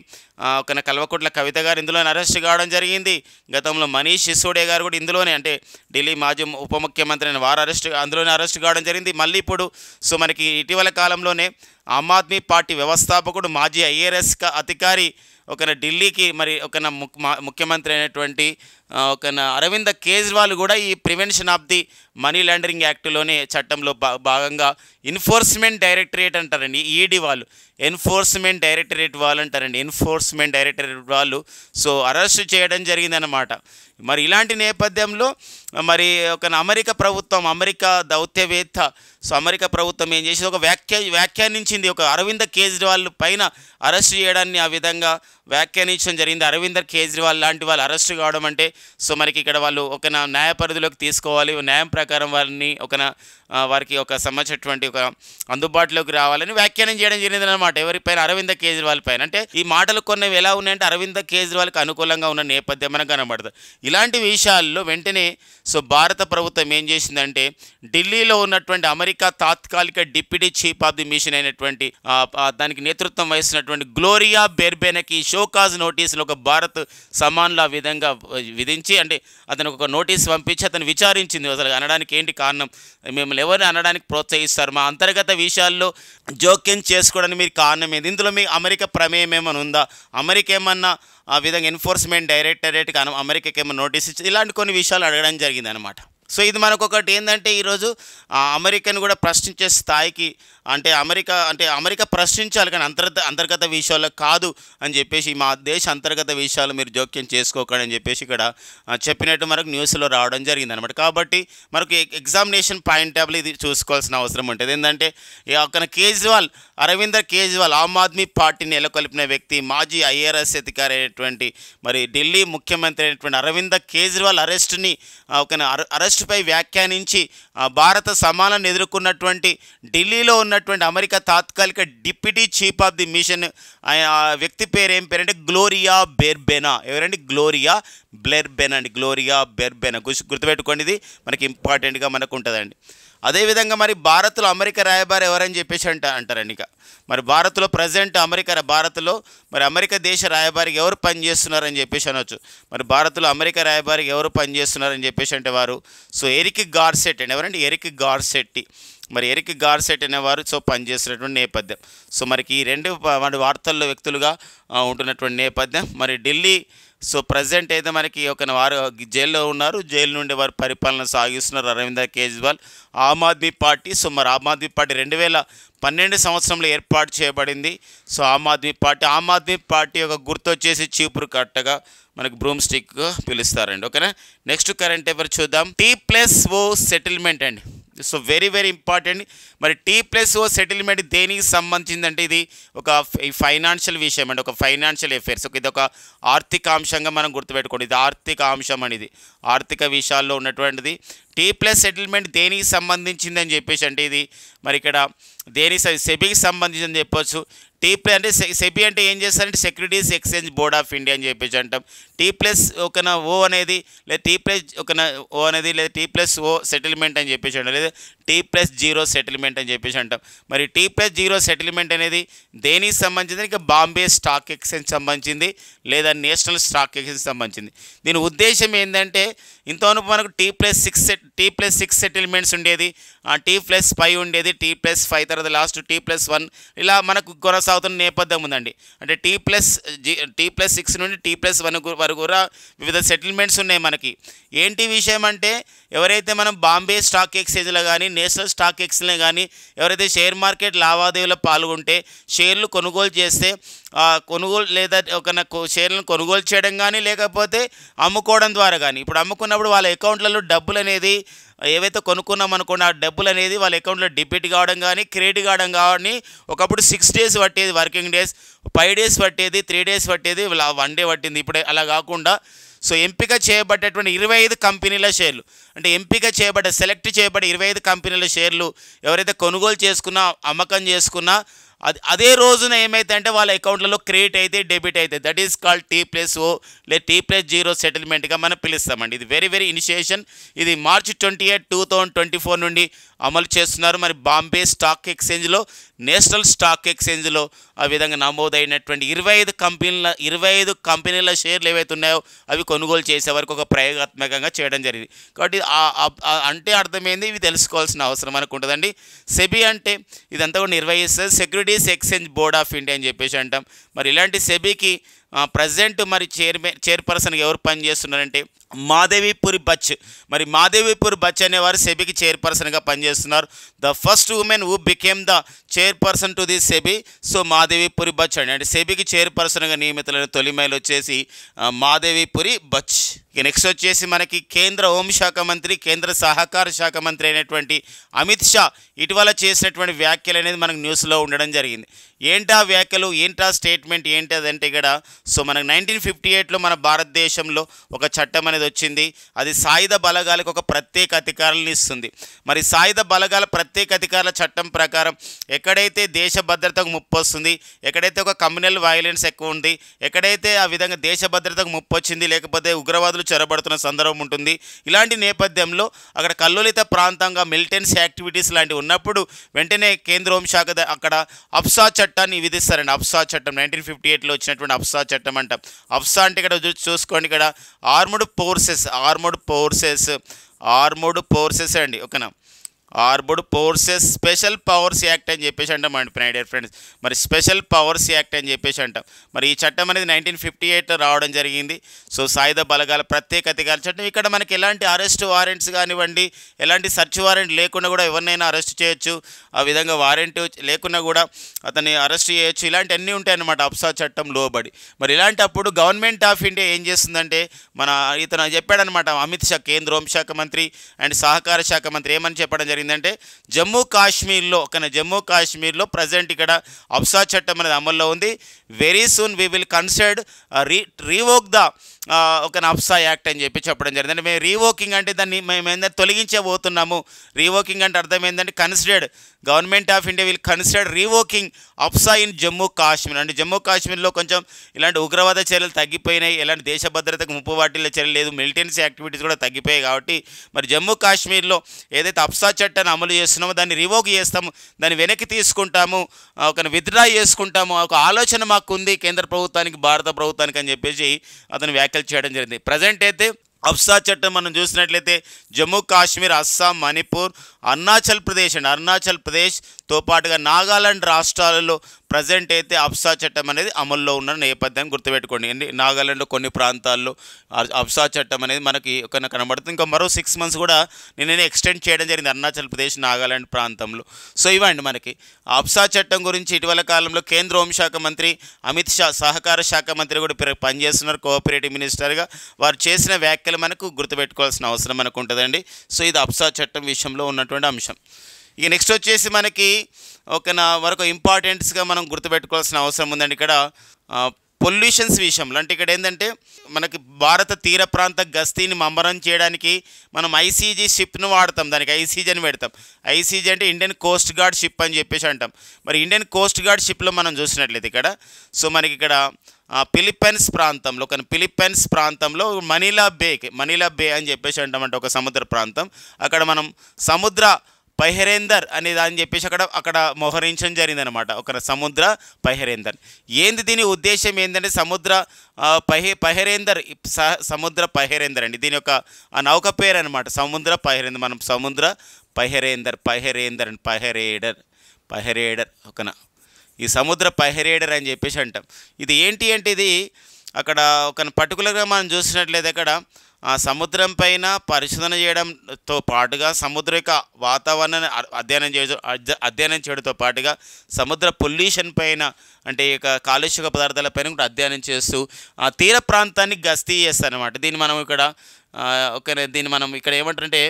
కల్వకుంట్ల కవిత గారు ఇందులోనే అరెస్ట్ కావడం జరిగింది. గతంలో మనీష్ సిసోడియా గారు కూడా ఇందులోనే, అంటే ఢిల్లీ మాజీ ఉప ముఖ్యమంత్రి అయిన వారు అందులోనే అరెస్ట్ కావడం జరిగింది. మళ్ళీ ఇప్పుడు సో మనకి ఇటీవల కాలంలోనే ఆమ్ ఆద్మీ పార్టీ వ్యవస్థాపకుడు మాజీ ఐఆర్ఎస్ అధికారి ఢిల్లీకి మరి ముఖ్యమంత్రి అయినటువంటి అరవింద్ కేజ్రీవాల్ కూడా ఈ prevention of the money laundering యాక్ట్లోనే చట్టంలో భాగంగా ఎన్ఫోర్స్మెంట్ డైరెక్టరేట్ అంటారండి, ఈడీ వాళ్ళు ఎన్ఫోర్స్మెంట్ డైరెక్టరేట్ వాళ్ళు అంటారండి, ఎన్ఫోర్స్మెంట్ డైరెక్టరేట్ వాళ్ళు సో అరెస్ట్ చేయడం జరిగిందనమాట. మరి ఇలాంటి నేపథ్యంలో మరి అమెరికా ప్రభుత్వం, అమెరికా దౌత్యవేత్త, సో అమెరికా ప్రభుత్వం ఏం చేసింది, ఒక వ్యాఖ్యానించింది అరవింద్ కేజ్రీవాల్ పైన అరెస్ట్ చేయడాన్ని ఆ విధంగా వ్యాఖ్యానించడం జరిగింది. అరవింద్ కేజ్రీవాల్ లాంటి వాళ్ళు అరెస్ట్ కావడం అంటే సో మనకి ఇక్కడ వాళ్ళు న్యాయ పరిధిలోకి తీసుకోవాలి, న్యాయం ప్రకారం వారిని వారికి సంబంధించినటువంటి అందుబాటులోకి రావాలని వ్యాఖ్యానం చేయడం జరిగింది అనమాట. ఎవరిపైన, అరవింద్ కేజ్రీవాల్ పైన. అంటే ఈ మాటలు కొన్ని ఎలా ఉన్నాయంటే అరవింద్ కేజ్రీవాల్కి అనుకూలంగా ఉన్న నేపథ్యం మనకు కనబడుతుంది. ఇలాంటి విషయాల్లో వెంటనే సో భారత ప్రభుత్వం ఏం చేసిందంటే ఢిల్లీలో ఉన్నటువంటి అమెరికా తాత్కాలిక deputy chief of the mission అయినటువంటి దానికి నేతృత్వం వహిస్తున్నటువంటి గ్లోరియా బెర్బెనాకి షోకాజ్ నోటీసులు భారత్ సమాన్ల విధంగా విధించి, అంటే అతను ఒక నోటీస్ పంపించి అతను విచారించింది. అసలు అనడానికి ఏంటి కారణం, మిమ్మల్ని ఎవరిని అనడానికి ప్రోత్సహిస్తారు, మా అంతర్గత విషయాల్లో జోక్యం చేసుకోవడానికి మీరు కారణం ఏంది, ఇందులో మీ అమెరికా ప్రమేయం ఏమైనా ఉందా, అమెరికా ఏమన్నా ఆ విధంగా ఎన్ఫోర్స్మెంట్ డైరెక్టరేట్కి అమెరికాకి ఏమైనా నోటీస్ ఇచ్చి ఇలాంటి కొన్ని విషయాలు అడగడం జరిగింది అనమాట. సో ఇది మనకు ఒకటి ఏంటంటే ఈరోజు అమెరికాను కూడా ప్రశ్నించే స్థాయికి, అంటే అమెరికా ప్రశ్నించాలి కానీ అంతర్గత విషయాలు కాదు అని చెప్పేసి, మా దేశ అంతర్గత విషయాలు మీరు జోక్యం చేసుకోకండి అని చెప్పేసి ఇక్కడ చెప్పినట్టు మనకు న్యూస్లో రావడం జరిగింది అనమాట. కాబట్టి మనకు ఎగ్జామినేషన్ పాయింట్ ఆఫ్ ఇది చూసుకోవాల్సిన అవసరం ఉంటుంది. ఏంటంటే కేజ్రీవాల్, అరవింద్ కేజ్రీవాల్ ఆమ్ ఆద్మీ పార్టీని నెలకొల్పిన వ్యక్తి, మాజీ ఐఆర్ఎస్ అధికారి అయినటువంటి మరి ఢిల్లీ ముఖ్యమంత్రి అయినటువంటి అరవింద్ కేజ్రీవాల్ అరెస్టుపై వ్యాఖ్యానించి భారత సమానాన్ని ఎదుర్కొన్నటువంటి ఢిల్లీలో ఉన్నటువంటి అమెరికా తాత్కాలిక deputy chief of the mission వ్యక్తి పేరు ఏం పేరంటే గ్లోరియా బెర్బెనా. ఎవరండి? గ్లోరియా బెర్బెనా అండి, గ్లోరియా బెర్బెనా. గుర్తుపెట్టుకోండి, ఇది మనకి ఇంపార్టెంట్గా మనకు ఉంటుందండి. అదేవిధంగా మరి భారత్లో అమెరికా రాయబారి ఎవరని చెప్పేసి అంటారండి. ఇక మరి భారత్లో ప్రజెంట్ భారత్లో మరి అమెరికా దేశ రాయబారికి ఎవరు పనిచేస్తున్నారని చెప్పేసి అనొచ్చు. మరి భారత్లో అమెరికా రాయబారికి ఎవరు పనిచేస్తున్నారని చెప్పేసి అంటే వారు సో ఎరిక్ గార్సెట్ అండి. ఎవరండి? Eric Garcetti. మరి ఎరిక్ గార్సెట్ అనేవారు సో పనిచేస్తున్నటువంటి నేపథ్యం. సో మనకి ఈ రెండు వార్తల్లో వ్యక్తులుగా ఉంటున్నటువంటి నేపథ్యం. మరి ఢిల్లీ సో ప్రజెంట్ అయితే మనకి ఒక వారు జైల్లో ఉన్నారు. జైలు నుండి వారు పరిపాలన సాగిస్తున్నారు అరవింద్ కేజ్రీవాల్. ఆమ్ ఆద్మీ పార్టీ, సో మరి ఆమ్ ఆద్మీ పార్టీ 2012 సంవత్సరంలో ఏర్పాటు చేయబడింది. సో ఆమ్ ఆద్మీ పార్టీ యొక్క గుర్తు వచ్చేసి చీపురు కట్టగా మనకు బ్రూమ్ స్టిక్ పిలుస్తారండి. ఓకేనా. నెక్స్ట్ కరెంట్ అఫైర్ చూద్దాం. T+O సెటిల్మెంట్ అండి. So very very important. మరి T+O సెటిల్మెంట్ దేనికి సంబంధించిందంటే ఇది ఒక ఫైనాన్షియల్ విషయం అండి, ఒక ఫైనాన్షియల్ అఫైర్స్. ఇది ఒక ఆర్థిక అంశంగా మనం గుర్తుపెట్టుకోండి. ఇది ఆర్థిక అంశం అనేది, ఆర్థిక విషయాల్లో ఉన్నటువంటిది. T+ సెటిల్మెంట్ దేనికి సంబంధించిందని చెప్పేసి అంటే ఇది మరి ఇక్కడ సెబీకి సంబంధించిందని చెప్పొచ్చు. అంటే సెబీ అంటే ఏం చేస్తారంటే securities exchange board of India అని చెప్పేసి అంటాం. T+O అనేది లేదా T+O అనేది లేదా T+O సెటిల్మెంట్ అని చెప్పేసి అంటాం, లేదా T+0 సెటిల్మెంట్ అని చెప్పేసి అంటాం. మరి T+0 సెటిల్మెంట్ అనేది దేనికి సంబంధించింది? ఇక బాంబే స్టాక్ ఎక్స్చేంజ్ సంబంధించింది లేదా నేషనల్ స్టాక్ ఎక్స్చేంజ్ సంబంధించింది. దీని ఉద్దేశం ఏంటంటే ఇంతవరకు మనకు T+6 సెటిల్మెంట్స్ ఉండేది, T+5 ఉండేది, T+5 తర్వాత లాస్ట్ T+1 ఇలా మనకు కొనసాగుతున్న నేపథ్యం ఉందండి. అంటే T+6 నుండి T+1 వరకు కూడా వివిధ సెటిల్మెంట్స్ ఉన్నాయి మనకి. ఏంటి విషయం అంటే ఎవరైతే మనం బాంబే స్టాక్ ఎక్స్చేంజ్లో కానీ నేషనల్ స్టాక్ ఎక్స్చేంజ్లో కానీ ఎవరైతే షేర్ మార్కెట్ లావాదేవీలో పాల్గొంటే షేర్లు కొనుగోలు చేస్తే కొనుగోలు లేదా షేర్లను కొనుగోలు చేయడం కానీ లేకపోతే అమ్ముకోవడం ద్వారా కానీ, ఇప్పుడు అమ్ముకున్నప్పుడు వాళ్ళ అకౌంట్లలో డబ్బులు అనేది ఏవైతే కొనుక్కున్నాం అనుకోండి ఆ డబ్బులు అనేది వాళ్ళ అకౌంట్లో డెబిట్ కావడం కానీ క్రెడిట్ కావడం కానీ ఒకప్పుడు 6 days పట్టేది, వర్కింగ్ డేస్ 5 days పట్టేది, 3 days పట్టేది, 1 day పట్టింది. ఇప్పుడు అలా కాకుండా సో ఎంపిక చేయబడ్డటువంటి 25 కంపెనీల షేర్లు, అంటే సెలెక్ట్ చేయబడ్డ 25 కంపెనీల షేర్లు ఎవరైతే కొనుగోలు చేసుకున్నా అమ్మకం చేసుకున్నా అదే రోజున ఏమైతే అంటే వాళ్ళ అకౌంట్లలో క్రెడిట్ అయితే డెబిట్ అయితే, దట్ ఈస్ కాల్డ్ T+O లేదా T+0 సెటిల్మెంట్గా మనం పిలుస్తామండి. ఇది వెరీ వెరీ ఇనిషియేషన్. ఇది March 28, 2024 నుండి అమలు చేస్తున్నారు. మరి బాంబే స్టాక్ ఎక్స్చేంజ్లో నేషనల్ స్టాక్ ఎక్స్చేంజ్లో ఆ విధంగా నమోదైనటువంటి 25 కంపెనీల షేర్లు ఏవైతే ఉన్నాయో అవి కొనుగోలు చేసే వరకు ఒక ప్రయోగాత్మకంగా చేయడం జరిగింది. కాబట్టి అంటే అర్థమైంది, ఇవి తెలుసుకోవాల్సిన అవసరం మనకు ఉంటుందండి. సెబీ అంటే ఇదంతా కూడా నిర్వహిస్తుంది, securities exchange board of India అని చెప్పేసి అంటాం. మరి ఇలాంటి సెబీకి ప్రజెంట్ మరి చైర్పర్సన్గా ఎవరు పనిచేస్తున్నారంటే మాధవీపురి బచ్. మరి మాధవీపురి బచ్ అనేవారు సెబీకి చైర్పర్సన్గా పనిచేస్తున్నారు. The first women who became the chairperson to the SEBI. So Madhabi Puri Butch అండి, అంటే సెబీకి చైర్పర్సన్గా నియమితులైన తొలి మహిళ వచ్చేసి మాధవీపురి బచ్. నెక్స్ట్ వచ్చేసి మనకి కేంద్ర హోంశాఖ మంత్రి, కేంద్ర సహకార శాఖ మంత్రి అయినటువంటి అమిత్ షా ఇటీవల చేసినటువంటి వ్యాఖ్యలు అనేది మనకు న్యూస్లో ఉండడం జరిగింది. ఏంటా వ్యాఖ్యలు, ఏంటా స్టేట్మెంట్ ఏంటి అదంటే ఇక్కడ సో మనకు 1958లో మన భారతదేశంలో ఒక చట్టం అనేది వచ్చింది. అది సాయుధ బలగాలకు ఒక ప్రత్యేక అధికారాలను ఇస్తుంది. మరి సాయుధ బలగాల ప్రత్యేక అధికారాల చట్టం ప్రకారం ఎక్కడైతే దేశ భద్రతకు ముప్పు వస్తుంది, ఎక్కడైతే ఒక కమ్యూనల్ వైలెన్స్ ఎక్కువ ఉంది, ఎక్కడైతే ఆ విధంగా దేశ భద్రతకు ముప్పు వచ్చింది లేకపోతే ఉగ్రవాదులు చొరబడుతున్న సందర్భం ఉంటుంది, ఇలాంటి నేపథ్యంలో అక్కడ కల్లోలిత ప్రాంతంగా మిలిటెన్సీ యాక్టివిటీస్ లాంటివి ఉన్నప్పుడు వెంటనే కేంద్ర హోంశాఖ అక్కడ అప్సా చట్టాన్ని విధిస్తారండి. అప్సా చట్టం 1958లో వచ్చినటువంటి అప్సా చట్టం అంట. అప్సా అంటే ఇక్కడ చూసుకోండి, ఇక్కడ ఆర్మ్డ్ ఫోర్సెస్ అండి. ఓకేనా, armed forces special powers act అని చెప్పేసి అంటాం అండి మై డియర్ ఫ్రెండ్స్. మరి స్పెషల్ పవర్స్ యాక్ట్ అని చెప్పేసి అంటాం. మరి ఈ చట్టం అనేది 1958లో రావడం జరిగింది. సో సాయుధ బలగాల ప్రత్యేక అధికార చట్టం. ఇక్కడ మనకి ఎలాంటి అరెస్ట్ వారెంట్స్ కానివ్వండి, ఎలాంటి సర్చ్ వారెంట్ లేకుండా కూడా ఎవరినైనా అరెస్ట్ చేయొచ్చు, ఆ విధంగా వారెంట్ లేకుండా కూడా అతన్ని అరెస్ట్ చేయొచ్చు, ఇలాంటివన్నీ ఉంటాయి అన్నమాట అప్సా చట్టం లోబడి. మరి ఇలాంటప్పుడు గవర్నమెంట్ ఆఫ్ ఇండియా ఏం చేస్తుందంటే ఇతను చెప్పాడనమాట అమిత్ షా, కేంద్ర హోంశాఖ మంత్రి అండ్ సహకార శాఖ మంత్రి ఏమని చెప్పడం జరిగింది అంటే జమ్మూ కాశ్మీర్లో ప్రజెంట్ ఇక్కడ అప్సా చట్టం అనేది అమల్లో ఉంది. Very soon we will consider revoke the ఒక అప్సా యాక్ట్ అని చెప్పడం జరిగింది. అంటే మేము రీవోకింగ్ అంటే దాన్ని మేము ఏంటంటే తొలగించబోతున్నాము. రీవోకింగ్ అంటే అర్థం ఏంటంటే considered, government of India will consider revoking AFSPA in Jammu Kashmir. అంటే జమ్మూ కాశ్మీర్లో కొంచెం ఇలాంటి ఉగ్రవాద చర్యలు తగ్గిపోయినాయి, ఎలాంటి దేశ భద్రతకు ముప్పు వాటిల్ల చర్యలు లేదు, మిలిటెన్సీ యాక్టివిటీస్ కూడా తగ్గిపోయాయి. కాబట్టి మరి జమ్మూ కాశ్మీర్లో ఏదైతే అప్సా చట్టాన్ని అమలు చేస్తున్నామో దాన్ని రివోక్ చేస్తాము, దాన్ని వెనక్కి తీసుకుంటాము, ఒక విత్డ్రా చేసుకుంటాము, ఒక ఆలోచన మాకు ఉంది కేంద్ర ప్రభుత్వానికి, భారత ప్రభుత్వానికి అని చెప్పేసి అతను వ్యాఖ్యలు చేయడం జరిగింది. ప్రజెంట్ అయితే అప్సా చట్టం మనం చూసినట్లయితే జమ్మూ కాశ్మీర్, అస్సాం, మణిపూర్, అరుణాచల్ ప్రదేశ్తో పాటుగా నాగాలాండ్ రాష్ట్రాలలో ప్రజెంట్ అయితే అప్సా చట్టం అనేది అమల్లో ఉన్న నేపథ్యం గుర్తుపెట్టుకోండి అండి. నాగాలాండ్లో కొన్ని ప్రాంతాల్లో అప్సా చట్టం అనేది మనకి ఒక కనబడుతుంది. ఇంకా మరో 6 months కూడా నిన్ననే ఎక్స్టెండ్ చేయడం జరిగింది అరుణాచల్ ప్రదేశ్, నాగాలాండ్ ప్రాంతంలో. సో ఇవ్వండి మనకి అప్సా చట్టం గురించి ఇటీవల కాలంలో కేంద్ర హోంశాఖ మంత్రి అమిత్ షా, సహకార శాఖ మంత్రి కూడా పనిచేస్తున్నారు కోఆపరేటివ్ మినిస్టర్గా. వారు చేసిన వ్యాఖ్యలు మనకు గుర్తుపెట్టుకోవాల్సిన అవసరం మనకు ఉంటుందండి. సో ఇది అప్సా చట్టం విషయంలో ఉన్నటువంటి అంశం. ఇక నెక్స్ట్ వచ్చేసి మనకి మరొక ఇంపార్టెంట్స్గా మనం గుర్తుపెట్టుకోవాల్సిన అవసరం ఉందండి ఇక్కడ పొల్యూషన్స్ విషయంలో. అంటే ఇక్కడ ఏంటంటే మనకి భారత తీర ప్రాంత గస్తీని మమ్మరం చేయడానికి మనం ఐసీజీ షిప్ను వాడతాం, దానికి ఐసీజీ అని పెడతాం. ఐసీజీ అంటే ఇండియన్ కోస్ట్ గార్డ్ షిప్ అని చెప్పేసి అంటాం. మరి ఇండియన్ కోస్ట్ గార్డ్ షిప్లో మనం చూసినట్లయితే ఇక్కడ సో మనకి ఇక్కడ ఫిలిప్పైన్స్ ప్రాంతంలో మనీలా బే అని చెప్పేసి అంటామంటే ఒక సముద్ర ప్రాంతం. అక్కడ మనం సముద్ర పైహరేందర్ అనే దాన్ని చెప్పేసి అక్కడ మోహరించడం జరిగిందనమాట, ఒక సముద్ర పైహరేందర్. ఏంది దీని ఉద్దేశం ఏంటంటే సముద్ర పైహరేందర్ అండి దీని యొక్క నౌక పేరు అనమాట, సముద్ర పైహరేందర్. మనం సముద్ర పైహరేందర్ ఓకేనా, ఈ సముద్ర పైహరేడర్ అని చెప్పేసి అంటాం. ఇది ఏంటి అంటే ఇది అక్కడ ఒక పర్టికులర్గా మనం చూసినట్లయితే అక్కడ సముద్రం పైన పరిశోధన చేయడంతో పాటుగా సముద్ర యొక్క వాతావరణాన్ని అధ్యయనం చేయడంతో పాటుగా సముద్ర పొల్యూషన్ పైన అంటే ఇక కాలుష్య పదార్థాల పైన కూడా అధ్యయనం చేస్తూ తీర ప్రాంతాన్ని గస్తీ చేస్తారనమాట. దీన్ని మనం ఇక్కడ ఏమంటారంటే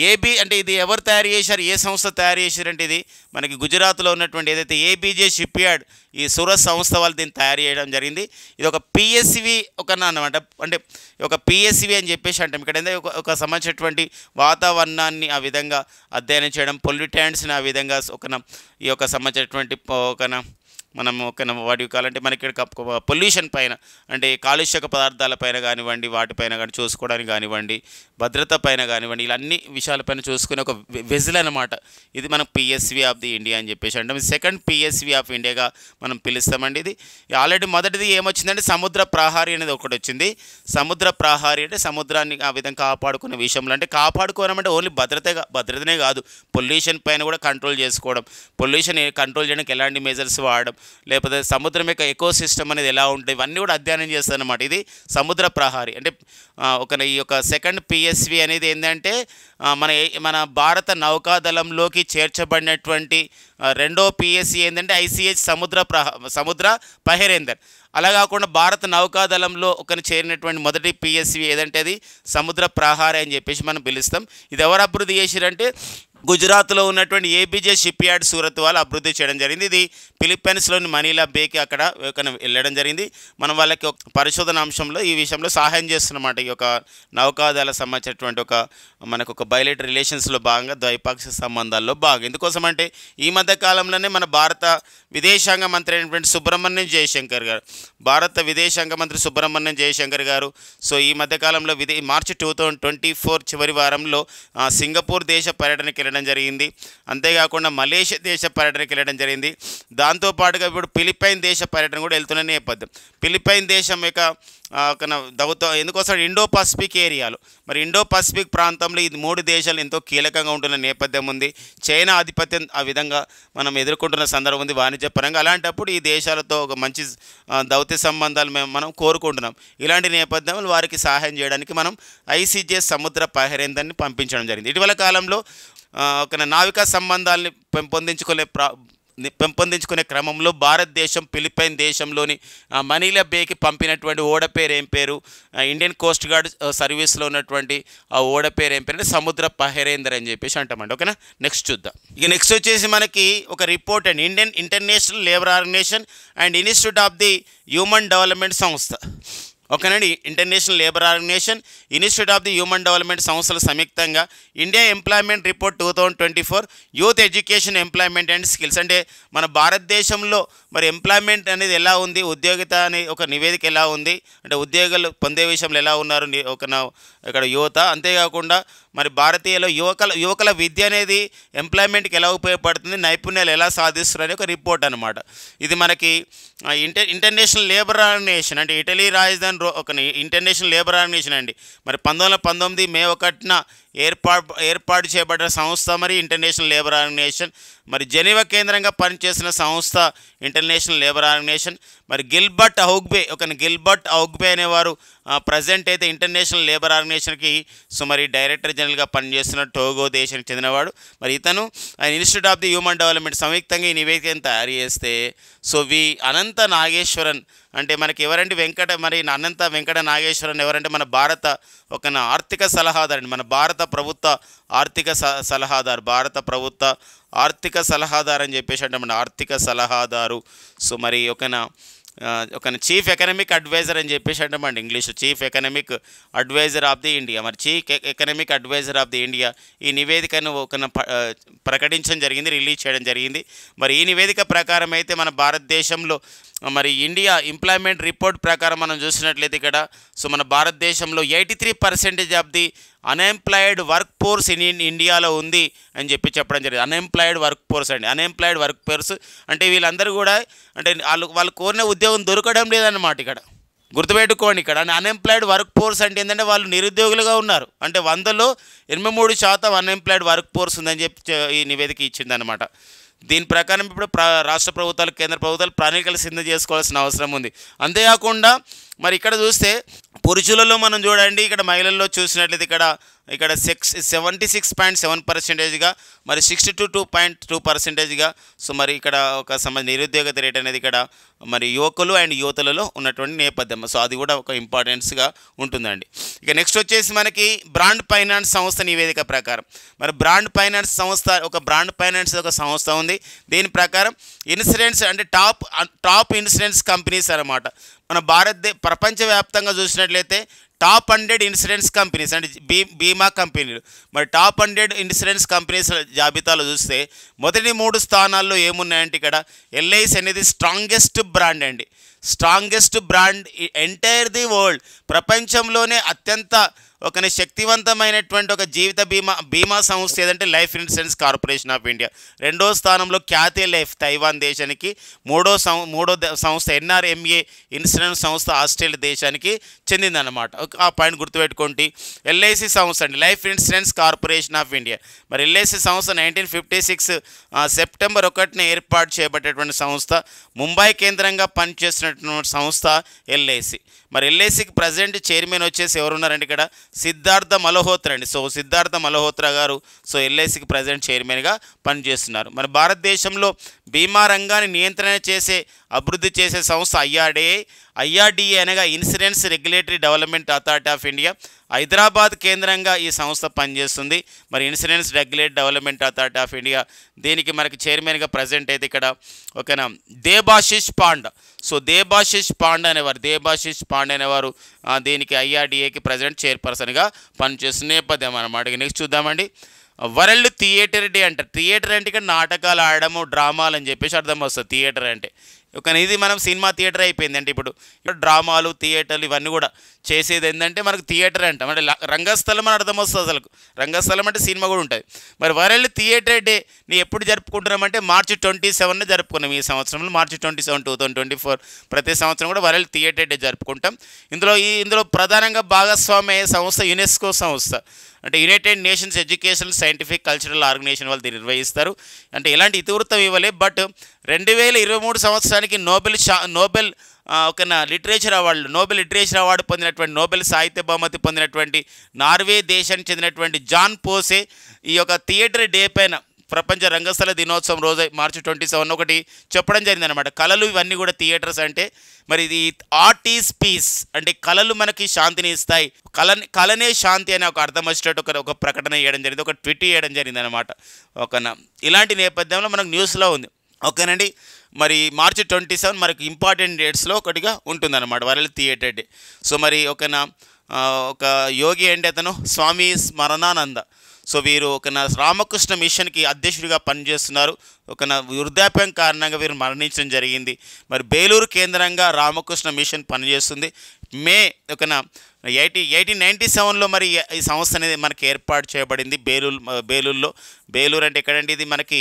ఏబీ అంటే ఇది ఎవరు తయారు చేశారు, ఏ సంస్థ తయారు చేశారంటే ఇది మనకి గుజరాత్లో ఉన్నటువంటి ఏదైతే ఏబీజే షిప్ యార్డ్, ఈ సూరత్ సంస్థ వాళ్ళు దీన్ని తయారు చేయడం జరిగింది. ఇది ఒక పిఎస్వి అనమాట, అంటే ఒక పిఎస్వి అని చెప్పేసి అంటాం. ఇక్కడ ఏంటంటే ఒక సంబంధించినటువంటి వాతావరణాన్ని ఆ విధంగా అధ్యయనం చేయడం, పొల్యూటెంట్స్ని ఆ విధంగా ఈ యొక్క సంబంధించినటువంటి మనం వాటి కావాలంటే మనకి ఇక్కడ పొల్యూషన్ పైన అంటే కాలుష్యక పదార్థాల పైన కానివ్వండి, వాటిపైన కానీ చూసుకోవడానికి కానివ్వండి, భద్రత పైన కానివ్వండి, ఇలా అన్ని విషయాలపైన చూసుకునే ఒక వెజిల్ అనమాట. ఇది మనం పిఎస్వి ఆఫ్ ది ఇండియా అని చెప్పేసి అంటాం. సెకండ్ పిఎస్వి ఆఫ్ ఇండియాగా మనం పిలుస్తామండి. ఇది ఆల్రెడీ మొదటిది ఏమొచ్చిందంటే సముద్ర ప్రహారీ అనేది ఒకటి వచ్చింది. సముద్ర ప్రహారీ అంటే సముద్రాన్ని ఆ విధంగా కాపాడుకునే విషయంలో, అంటే కాపాడుకోవడం అంటే ఓన్లీ భద్రతనే కాదు, పొల్యూషన్ పైన కూడా కంట్రోల్ చేసుకోవడం, పొల్యూషన్ కంట్రోల్ చేయడానికి ఎలాంటి మెజర్స్ వాడడం, లేకపోతే సముద్రం యొక్క ఎకోసిస్టమ్ అనేది ఎలా ఉంటుంది, ఇవన్నీ కూడా అధ్యయనం చేస్తారన్నమాట. ఇది సముద్ర ప్రహారీ అంటే ఈ యొక్క సెకండ్ పిఎస్వి అనేది ఏంటంటే మన భారత నౌకాదళంలోకి చేర్చబడినటువంటి రెండో పిఎస్సి ఏంటంటే ఐసిహెచ్ సముద్ర పైహరేందర్. అలా కాకుండా భారత నౌకాదళంలో చేరినటువంటి మొదటి పిఎస్వి ఏదంటే అది సముద్ర ప్రహారీ అని చెప్పేసి మనం పిలుస్తాం. ఇది ఎవరు అభివృద్ధి చేశారంటే గుజరాత్లో ఉన్నటువంటి ఏబీజే షిప్ యార్డ్ సూరత్ వాళ్ళు అభివృద్ధి చేయడం జరిగింది. ఇది ఫిలిప్పైన్స్లోని మనీలా బేకి అక్కడ వెళ్ళడం జరిగింది. మనం వాళ్ళకి ఒక పరిశోధన అంశంలో ఈ విషయంలో సహాయం చేస్తున్నమాట. ఈ యొక్క నౌకాదళ సంబంధించినటువంటి మనకు ఒక బయలేటరీ రిలేషన్స్లో భాగంగా ద్వైపాక్షిక సంబంధాల్లో భాగం. ఎందుకోసం అంటే ఈ మధ్య కాలంలోనే మన భారత విదేశాంగ మంత్రి అయినటువంటి భారత విదేశాంగ మంత్రి సుబ్రహ్మణ్యం జయశంకర్ గారు సో ఈ మధ్యకాలంలో మార్చి 2024 చివరి వారంలో సింగపూర్ దేశ పర్యటనకి వెళ్ళడం జరిగింది. అంతేకాకుండా మలేషియా దేశ పర్యటనకి వెళ్ళడం జరిగింది. దాంతోపాటుగా ఇప్పుడు ఫిలిప్పైన్ దేశ పర్యటన కూడా వెళ్తున్న నేపథ్యం. ఫిలిప్పైన్ దేశం యొక్క ఎందుకోసం ఇండో పసిఫిక్ ఏరియాలో మరి ఇండో పసిఫిక్ ప్రాంతంలో ఈ 3 దేశాలు ఎంతో కీలకంగా ఉంటున్న నేపథ్యం ఉంది. చైనా ఆధిపత్యం ఆ విధంగా మనం ఎదుర్కొంటున్న సందర్భం ఉంది వాణిజ్యపరంగా. అలాంటప్పుడు ఈ దేశాలతో ఒక మంచి దౌత్య సంబంధాలు మనం కోరుకుంటున్నాం. ఇలాంటి నేపథ్యంలో వారికి సహాయం చేయడానికి మనం ఐసీజే సముద్ర పైహరేందర్ని పంపించడం జరిగింది. ఇటీవల కాలంలో నావికా సంబంధాలని పెంపొందించుకునే క్రమంలో భారతదేశం ఫిలిప్పైన్ దేశంలోని మనీలా బేకి పంపినటువంటి ఓడ పేరు ఏం పేరు, ఇండియన్ కోస్ట్ గార్డ్ సర్వీస్లో ఉన్నటువంటి ఆ ఓడ పేరు ఏం పేరు అంటే సముద్ర పైహరేందర్ అని చెప్పేసి అంటామండి. ఓకేనా, నెక్స్ట్ చూద్దాం. ఇక నెక్స్ట్ వచ్చేసి మనకి ఒక రిపోర్ట్ అండి, Indian international labour organization and institute of the human development సంస్థ. ఓకేనండి, international labour organization, institute of the human development సంస్థలు సంయుక్తంగా India employment report 2024 youth education employment and skills అంటే మన భారతదేశంలో మరి ఎంప్లాయ్మెంట్ అనేది ఎలా ఉంది, ఉద్యోగిత అనే ఒక నివేదిక ఎలా ఉంది అంటే ఉద్యోగాలు పొందే విషయంలో ఎలా ఉన్నారు ఇక్కడ యువత. అంతేకాకుండా మరి భారతీయుల యువకుల విద్య అనేది ఎంప్లాయ్మెంట్కి ఎలా ఉపయోగపడుతుంది, నైపుణ్యాలు ఎలా సాధిస్తున్నారు ఒక రిపోర్ట్ అనమాట. ఇది మనకి ఇంటర్నేషనల్ లేబర్ ఆర్గనైజేషన్ అంటే ఇటలీ రాజధాని ఇంటర్నేషనల్ లేబర్ ఆర్గనైజేషన్ అండి. మరి 1919 మే 1న ఏర్పాటు చేయబడిన సంస్థ మరి ఇంటర్నేషనల్ లేబర్ ఆర్గనైజేషన్. మరి జెనీవా కేంద్రంగా పనిచేసిన సంస్థ ఇంటర్నేషనల్ లేబర్ ఆర్గనైజేషన్. మరి గిల్బర్ట్ ఔగ్బే అనేవారు ప్రజెంట్ అయితే ఇంటర్నేషనల్ లేబర్ ఆర్గనైజేషన్కి మరి డైరెక్టర్ జనరల్గా పనిచేస్తున్న టోగో దేశానికి చెందినవాడు. మరి ఇతను institute of the human development సంయుక్తంగా ఈ నివేదికను తయారు చేస్తే అనంత నాగేశ్వరన్ అంటే మనకి ఎవరంటే అనంత వెంకట నాగేశ్వరన్ ఎవరంటే మన భారత ఆర్థిక సలహాదారు, మన భారత ప్రభుత్వ ఆర్థిక సలహాదారు అని చెప్పేసి అంటే మన ఆర్థిక సలహాదారు. మరి ఒక చీఫ్ ఎకనామిక్ అడ్వైజర్ అని చెప్పేసి అంటామండి English, chief economic adviser of the India. మరి chief economic adviser of the India ఈ నివేదికను ప్రకటించడం జరిగింది, రిలీజ్ చేయడం జరిగింది. మరి ఈ నివేదిక ప్రకారం అయితే మన భారతదేశంలో మరి ఇండియా ఎంప్లాయ్మెంట్ రిపోర్ట్ ప్రకారం మనం చూసినట్లయితే ఇక్కడ మన భారతదేశంలో 83% of the unemployed work force ఇండియాలో ఉంది అని చెప్పడం జరిగింది. అన్ఎంప్లాయిడ్ వర్క్ ఫోర్స్ అంటే వీళ్ళందరూ కూడా అంటే వాళ్ళు కోరిన ఉద్యోగం దొరకడం లేదన్నమాట. ఇక్కడ గుర్తుపెట్టుకోండి, ఇక్కడ అన్ఎంప్లాయిడ్ వర్క్ ఫోర్స్ అంటే ఏంటంటే వాళ్ళు నిరుద్యోగులుగా ఉన్నారు. అంటే 100లో 83% అన్ఎంప్లాయిడ్ వర్క్ ఫోర్స్ ఉందని చెప్పి ఈ నివేదిక ఇచ్చిందనమాట. దీని ప్రకారం ఇప్పుడు రాష్ట్ర ప్రభుత్వాలు, కేంద్ర ప్రభుత్వాలు ప్రణాళికలు సిద్ధం చేసుకోవాల్సిన అవసరం ఉంది. అంతేకాకుండా మరి ఇక్కడ చూస్తే పురుషులలో మనం చూడండి, ఇక్కడ మహిళల్లో చూసినట్లయితే ఇక్కడ 76.7%గా మరి 62.2%గా మరి ఇక్కడ నిరుద్యోగత రేట్ అనేది ఇక్కడ మరి యువకులు అండ్ యువతులలో ఉన్నటువంటి నేపథ్యం. అది కూడా ఒక ఇంపార్టెన్స్గా ఉంటుందండి. ఇక నెక్స్ట్ వచ్చేసి మనకి బ్రాండ్ ఫైనాన్స్ సంస్థ నివేదిక ప్రకారం మరి బ్రాండ్ ఫైనాన్స్ ఒక సంస్థ ఉంది. దీని ప్రకారం ఇన్సూరెన్స్ అంటే టాప్ ఇన్సూరెన్స్ కంపెనీస్ అన్నమాట. మన ప్రపంచవ్యాప్తంగా చూసినట్లయితే టాప్ 100 ఇన్సూరెన్స్ కంపెనీస్ అంటే బీమా కంపెనీలు. మరి టాప్ 100 ఇన్సూరెన్స్ కంపెనీస్ జాబితాలో చూస్తే మొదటి 3 స్థానాల్లో ఏమున్నాయంటే ఇక్కడ ఎల్ఐసి అనేది strongest brand entire the world. ప్రపంచంలోనే అత్యంత శక్తివంతమైనటువంటి ఒక జీవిత బీమా సంస్థ ఏదంటే life insurance corporation of India. 2వ స్థానంలో ఖ్యాతి లైఫ్ తైవాన్ దేశానికి, మూడో సంస్థ ఎన్ఆర్ఎంఏ ఇన్సూరెన్స్ సంస్థ ఆస్ట్రేలియా దేశానికి చెందిందన్నమాట. ఆ పాయింట్ గుర్తుపెట్టుకోండి. ఎల్ఐసి సంస్థ అండి life insurance corporation of India. మరి ఎల్ఐసి సంస్థ 1956 సెప్టెంబర్ 1న ఏర్పాటు చేయబడేటువంటి సంస్థ. ముంబై కేంద్రంగా పనిచేస్తున్నటువంటి సంస్థ ఎల్ఐసి. మరి ఎల్ఐసికి ప్రజెంట్ చైర్మన్ వచ్చేసి ఎవరున్నారంటే ఇక్కడ సిద్ధార్థ మల్హోత్రా అండి. సిద్ధార్థ మల్హోత్రా గారు ఎల్ఐసికి ప్రజెంట్ చైర్మన్గా పనిచేస్తున్నారు. మరి భారతదేశంలో బీమా రంగాన్ని అభివృద్ధి చేసే సంస్థ ఐఆర్డీఏ అనగా insurance regulatory development authority of India. Hyderabad కేంద్రంగా ఈ సంస్థ పనిచేస్తుంది. మరి insurance regulatory development authority of India దీనికి మనకి చైర్మన్గా ప్రజెంట్ అయితే ఇక్కడ దేబాశిష్ పాండ్ అనేవారు దీనికి ఐఆర్డీఏకి ప్రజెంట్ చైర్పర్సన్గా పనిచేస్తున్న నేపథ్యం అన్నమాట. నెక్స్ట్ చూద్దామండి. వరల్డ్ థియేటర్ డే అంటారు. థియేటర్ అంటే ఇక్కడ నాటకాలు ఆడము, డ్రామాలు అని చెప్పేసి అర్థం వస్తుంది థియేటర్ అంటే. ఇది మనం సినిమా థియేటర్ అయిపోయింది. అంటే ఇప్పుడు డ్రామాలు, థియేటర్లు ఇవన్నీ కూడా చేసేది ఏంటంటే మనకు థియేటర్ అంటాం. అంటే రంగస్థలం అని అర్థం వస్తుంది. అసలు రంగస్థలం అంటే సినిమా కూడా ఉంటుంది. మరి వరల్డ్ థియేటర్ డే ఎప్పుడు జరుపుకుంటున్నామంటే మార్చి 27న జరుపుకున్నాం. ఈ సంవత్సరంలో మార్చి 27, 2024 ప్రతి సంవత్సరం కూడా వరల్డ్ థియేటర్ డే జరుపుకుంటాం. ఇందులో ప్రధానంగా భాగస్వామి అయ్యే సంస్థ యునెస్కో సంస్థ. అంటే United Nations education scientific cultural organization వాళ్ళు దీన్ని నిర్వహిస్తారు. అంటే ఎలాంటి ఇతివృత్తం ఇవ్వలే. బట్ 2023 సంవత్సరానికి నోబెల్ లిటరేచర్ అవార్డు పొందినటువంటి, నోబెల్ సాహిత్య బహుమతి పొందినటువంటి నార్వే దేశానికి చెందినటువంటి జాన్ పోసే ఈ యొక్క థియేటర్ డే పైన ప్రపంచ రంగస్థల దినోత్సవం రోజు మార్చి 27 ఒకటి చెప్పడం జరిగిందనమాట. కళలు ఇవన్నీ కూడా థియేటర్స్ అంటే మరి ఇది ఆర్ట్ ఈజ్ పీస్ అంటే కళలు మనకి శాంతిని ఇస్తాయి, కళనే శాంతి అనే ఒక అర్థం వచ్చేటట్టు ఒక ప్రకటన చేయడం జరిగింది, ఒక ట్వీట్ చేయడం జరిగింది అనమాట. ఇలాంటి నేపథ్యంలో మనకు న్యూస్లో ఉంది. ఓకేనండి. మరి మార్చి 27 మనకి ఇంపార్టెంట్ డేట్స్లో ఒకటిగా ఉంటుందన్నమాట వరల్డ్ థియేటర్ డే. మరి ఒక యోగి ఏంటి అతను స్వామి స్మరణానంద. వీరు రామకృష్ణ మిషన్కి అధ్యక్షుడిగా పనిచేస్తున్నారు. వృద్ధాప్యం కారణంగా వీరు మరణించడం జరిగింది. మరి బేలూరు కేంద్రంగా రామకృష్ణ మిషన్ పనిచేస్తుంది. మే ఒకన 1897లో మరి ఈ సంస్థ అనేది మనకి ఏర్పాటు చేయబడింది బేలూరులో. బేలూరు అంటే ఎక్కడంటే ఇది మనకి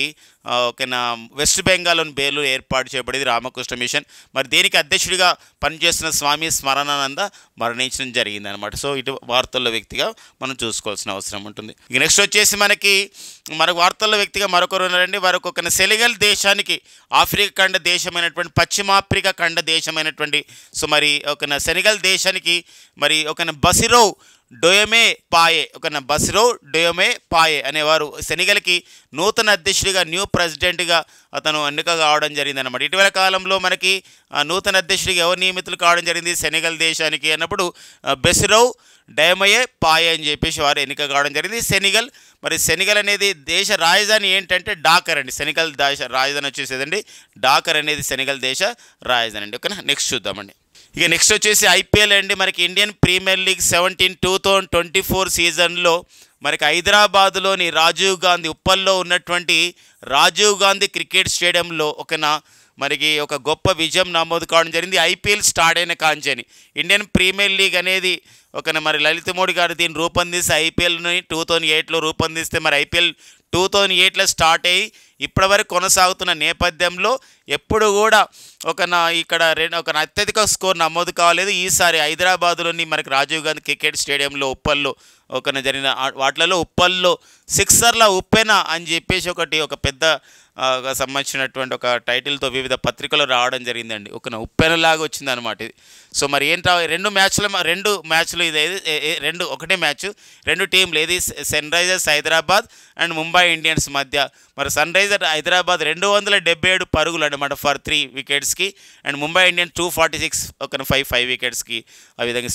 ఓకేనా వెస్ట్ బెంగాల్లోని బేలూరు ఏర్పాటు చేయబడింది రామకృష్ణ మిషన్. మరి దీనికి అధ్యక్షుడిగా పనిచేస్తున్న స్వామి స్మరణానంద మరణించడం జరిగింది అనమాట. సో ఇటు వార్తల్లో వ్యక్తిగా మనం చూసుకోవాల్సిన అవసరం ఉంటుంది. ఇక నెక్స్ట్ వచ్చేసి మనకు వార్తల్లో వ్యక్తిగా మరొకరు ఉన్నారండి. వారికి ఒక సెనెగల్ దేశానికి ఆఫ్రికా ఖండ దేశమైనటువంటి పశ్చిమాఫ్రికా ఖండ దేశమైనటువంటి సో మరి ఒక సెనెగల్ దేశానికి మరి ఒక బసిరో డొయమే పాయే అనేవారు సెనెగల్కి నూతన అధ్యక్షుడిగా న్యూ ప్రెసిడెంట్గా అతను ఎన్నిక కావడం జరిగిందన్నమాట. ఇటీవల కాలంలో మనకి నూతన అధ్యక్షుడిగా ఎవరు నియమితులు కావడం జరిగింది సెనెగల్ దేశానికి అన్నప్పుడు బసిరో డొయమే పాయే అని చెప్పేసి వారు ఎన్నిక కావడం జరిగింది. సెనెగల్ అనేది దేశ రాజధాని ఏంటంటే డాకర్ అండి. సెనెగల్ దేశ రాజధాని వచ్చేసేదండి డాకర్ అనేది సెనెగల్ దేశ రాజధాని అండి. ఓకేనా, నెక్స్ట్ చూద్దామండి. ఇక నెక్స్ట్ వచ్చేసి ఐపీఎల్ అండి. మనకి ఇండియన్ ప్రీమియర్ లీగ్ 2024 సీజన్లో మనకి హైదరాబాదులోని ఉప్పల్లో ఉన్నటువంటి రాజీవ్ గాంధీ క్రికెట్ స్టేడియంలో మనకి ఒక గొప్ప విజయం నమోదు కావడం జరిగింది. ఐపీఎల్ స్టార్ట్ అయిన కాంచెని ఇండియన్ ప్రీమియర్ లీగ్ అనేది మరి లలిత్ మోడీ గారు దీన్ని రూపొందిస్తే ఐపీఎల్ని 2008లో రూపొందిస్తే మరి ఐపీఎల్ 2008లో స్టార్ట్ అయ్యి ఇప్పటివరకు కొనసాగుతున్న నేపథ్యంలో ఎప్పుడు కూడా ఇక్కడ అత్యధిక స్కోర్ నమోదు కావలేదు. ఈసారి హైదరాబాదులోని మనకి రాజీవ్ గాంధీ క్రికెట్ స్టేడియంలో ఉప్పల్లో జరిగిన వాటిలలో ఉప్పల్లో సిక్సర్ల ఉప్పెన అని చెప్పేసి ఒక పెద్ద సంబంధించినటువంటి ఒక టైటిల్తో వివిధ పత్రికలు రావడం జరిగిందండి. ఉప్పెనలాగా వచ్చిందనమాట ఇది. సో మరి రెండు మ్యాచ్లు ఇది ఒకటే మ్యాచ్, రెండు టీంలు ఏది Sunrisers Hyderabad and Mumbai Indians మధ్య. మరి సన్ రైజర్ హైదరాబాద్ 277 పరుగులు అనమాట ఫర్ 3 వికెట్స్కి అండ్ ముంబై ఇండియన్స్ 246 5 వికెట్స్కి. ఆ విధంగా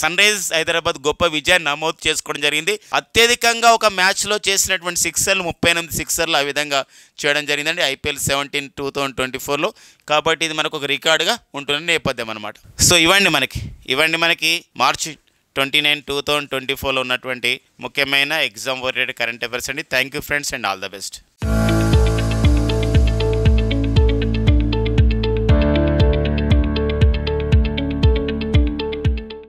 సన్ రైజర్స్ హైదరాబాద్ గొప్ప విజయాన్ని నమోదు చేసుకోవడం జరిగింది. అత్యధికంగా ఒక మ్యాచ్లో చేసినటువంటి సిక్సర్లు 38 సిక్సర్లు ఆ విధంగా చేయడం జరిగిందండి ఐపీఎల్ 2024లో. కాబట్టి ఇది మనకు ఒక రికార్డుగా ఉంటున్న నేపథ్యం అనమాట. సో ఇవ్వండి మనకి మార్చి 29, 2024లో ఉన్నటువంటి ముఖ్యమైన ఎగ్జామ్ ఓరియంటెడ్ కరెంట్ అఫైర్స్ అండి. Thank you friends and all the best.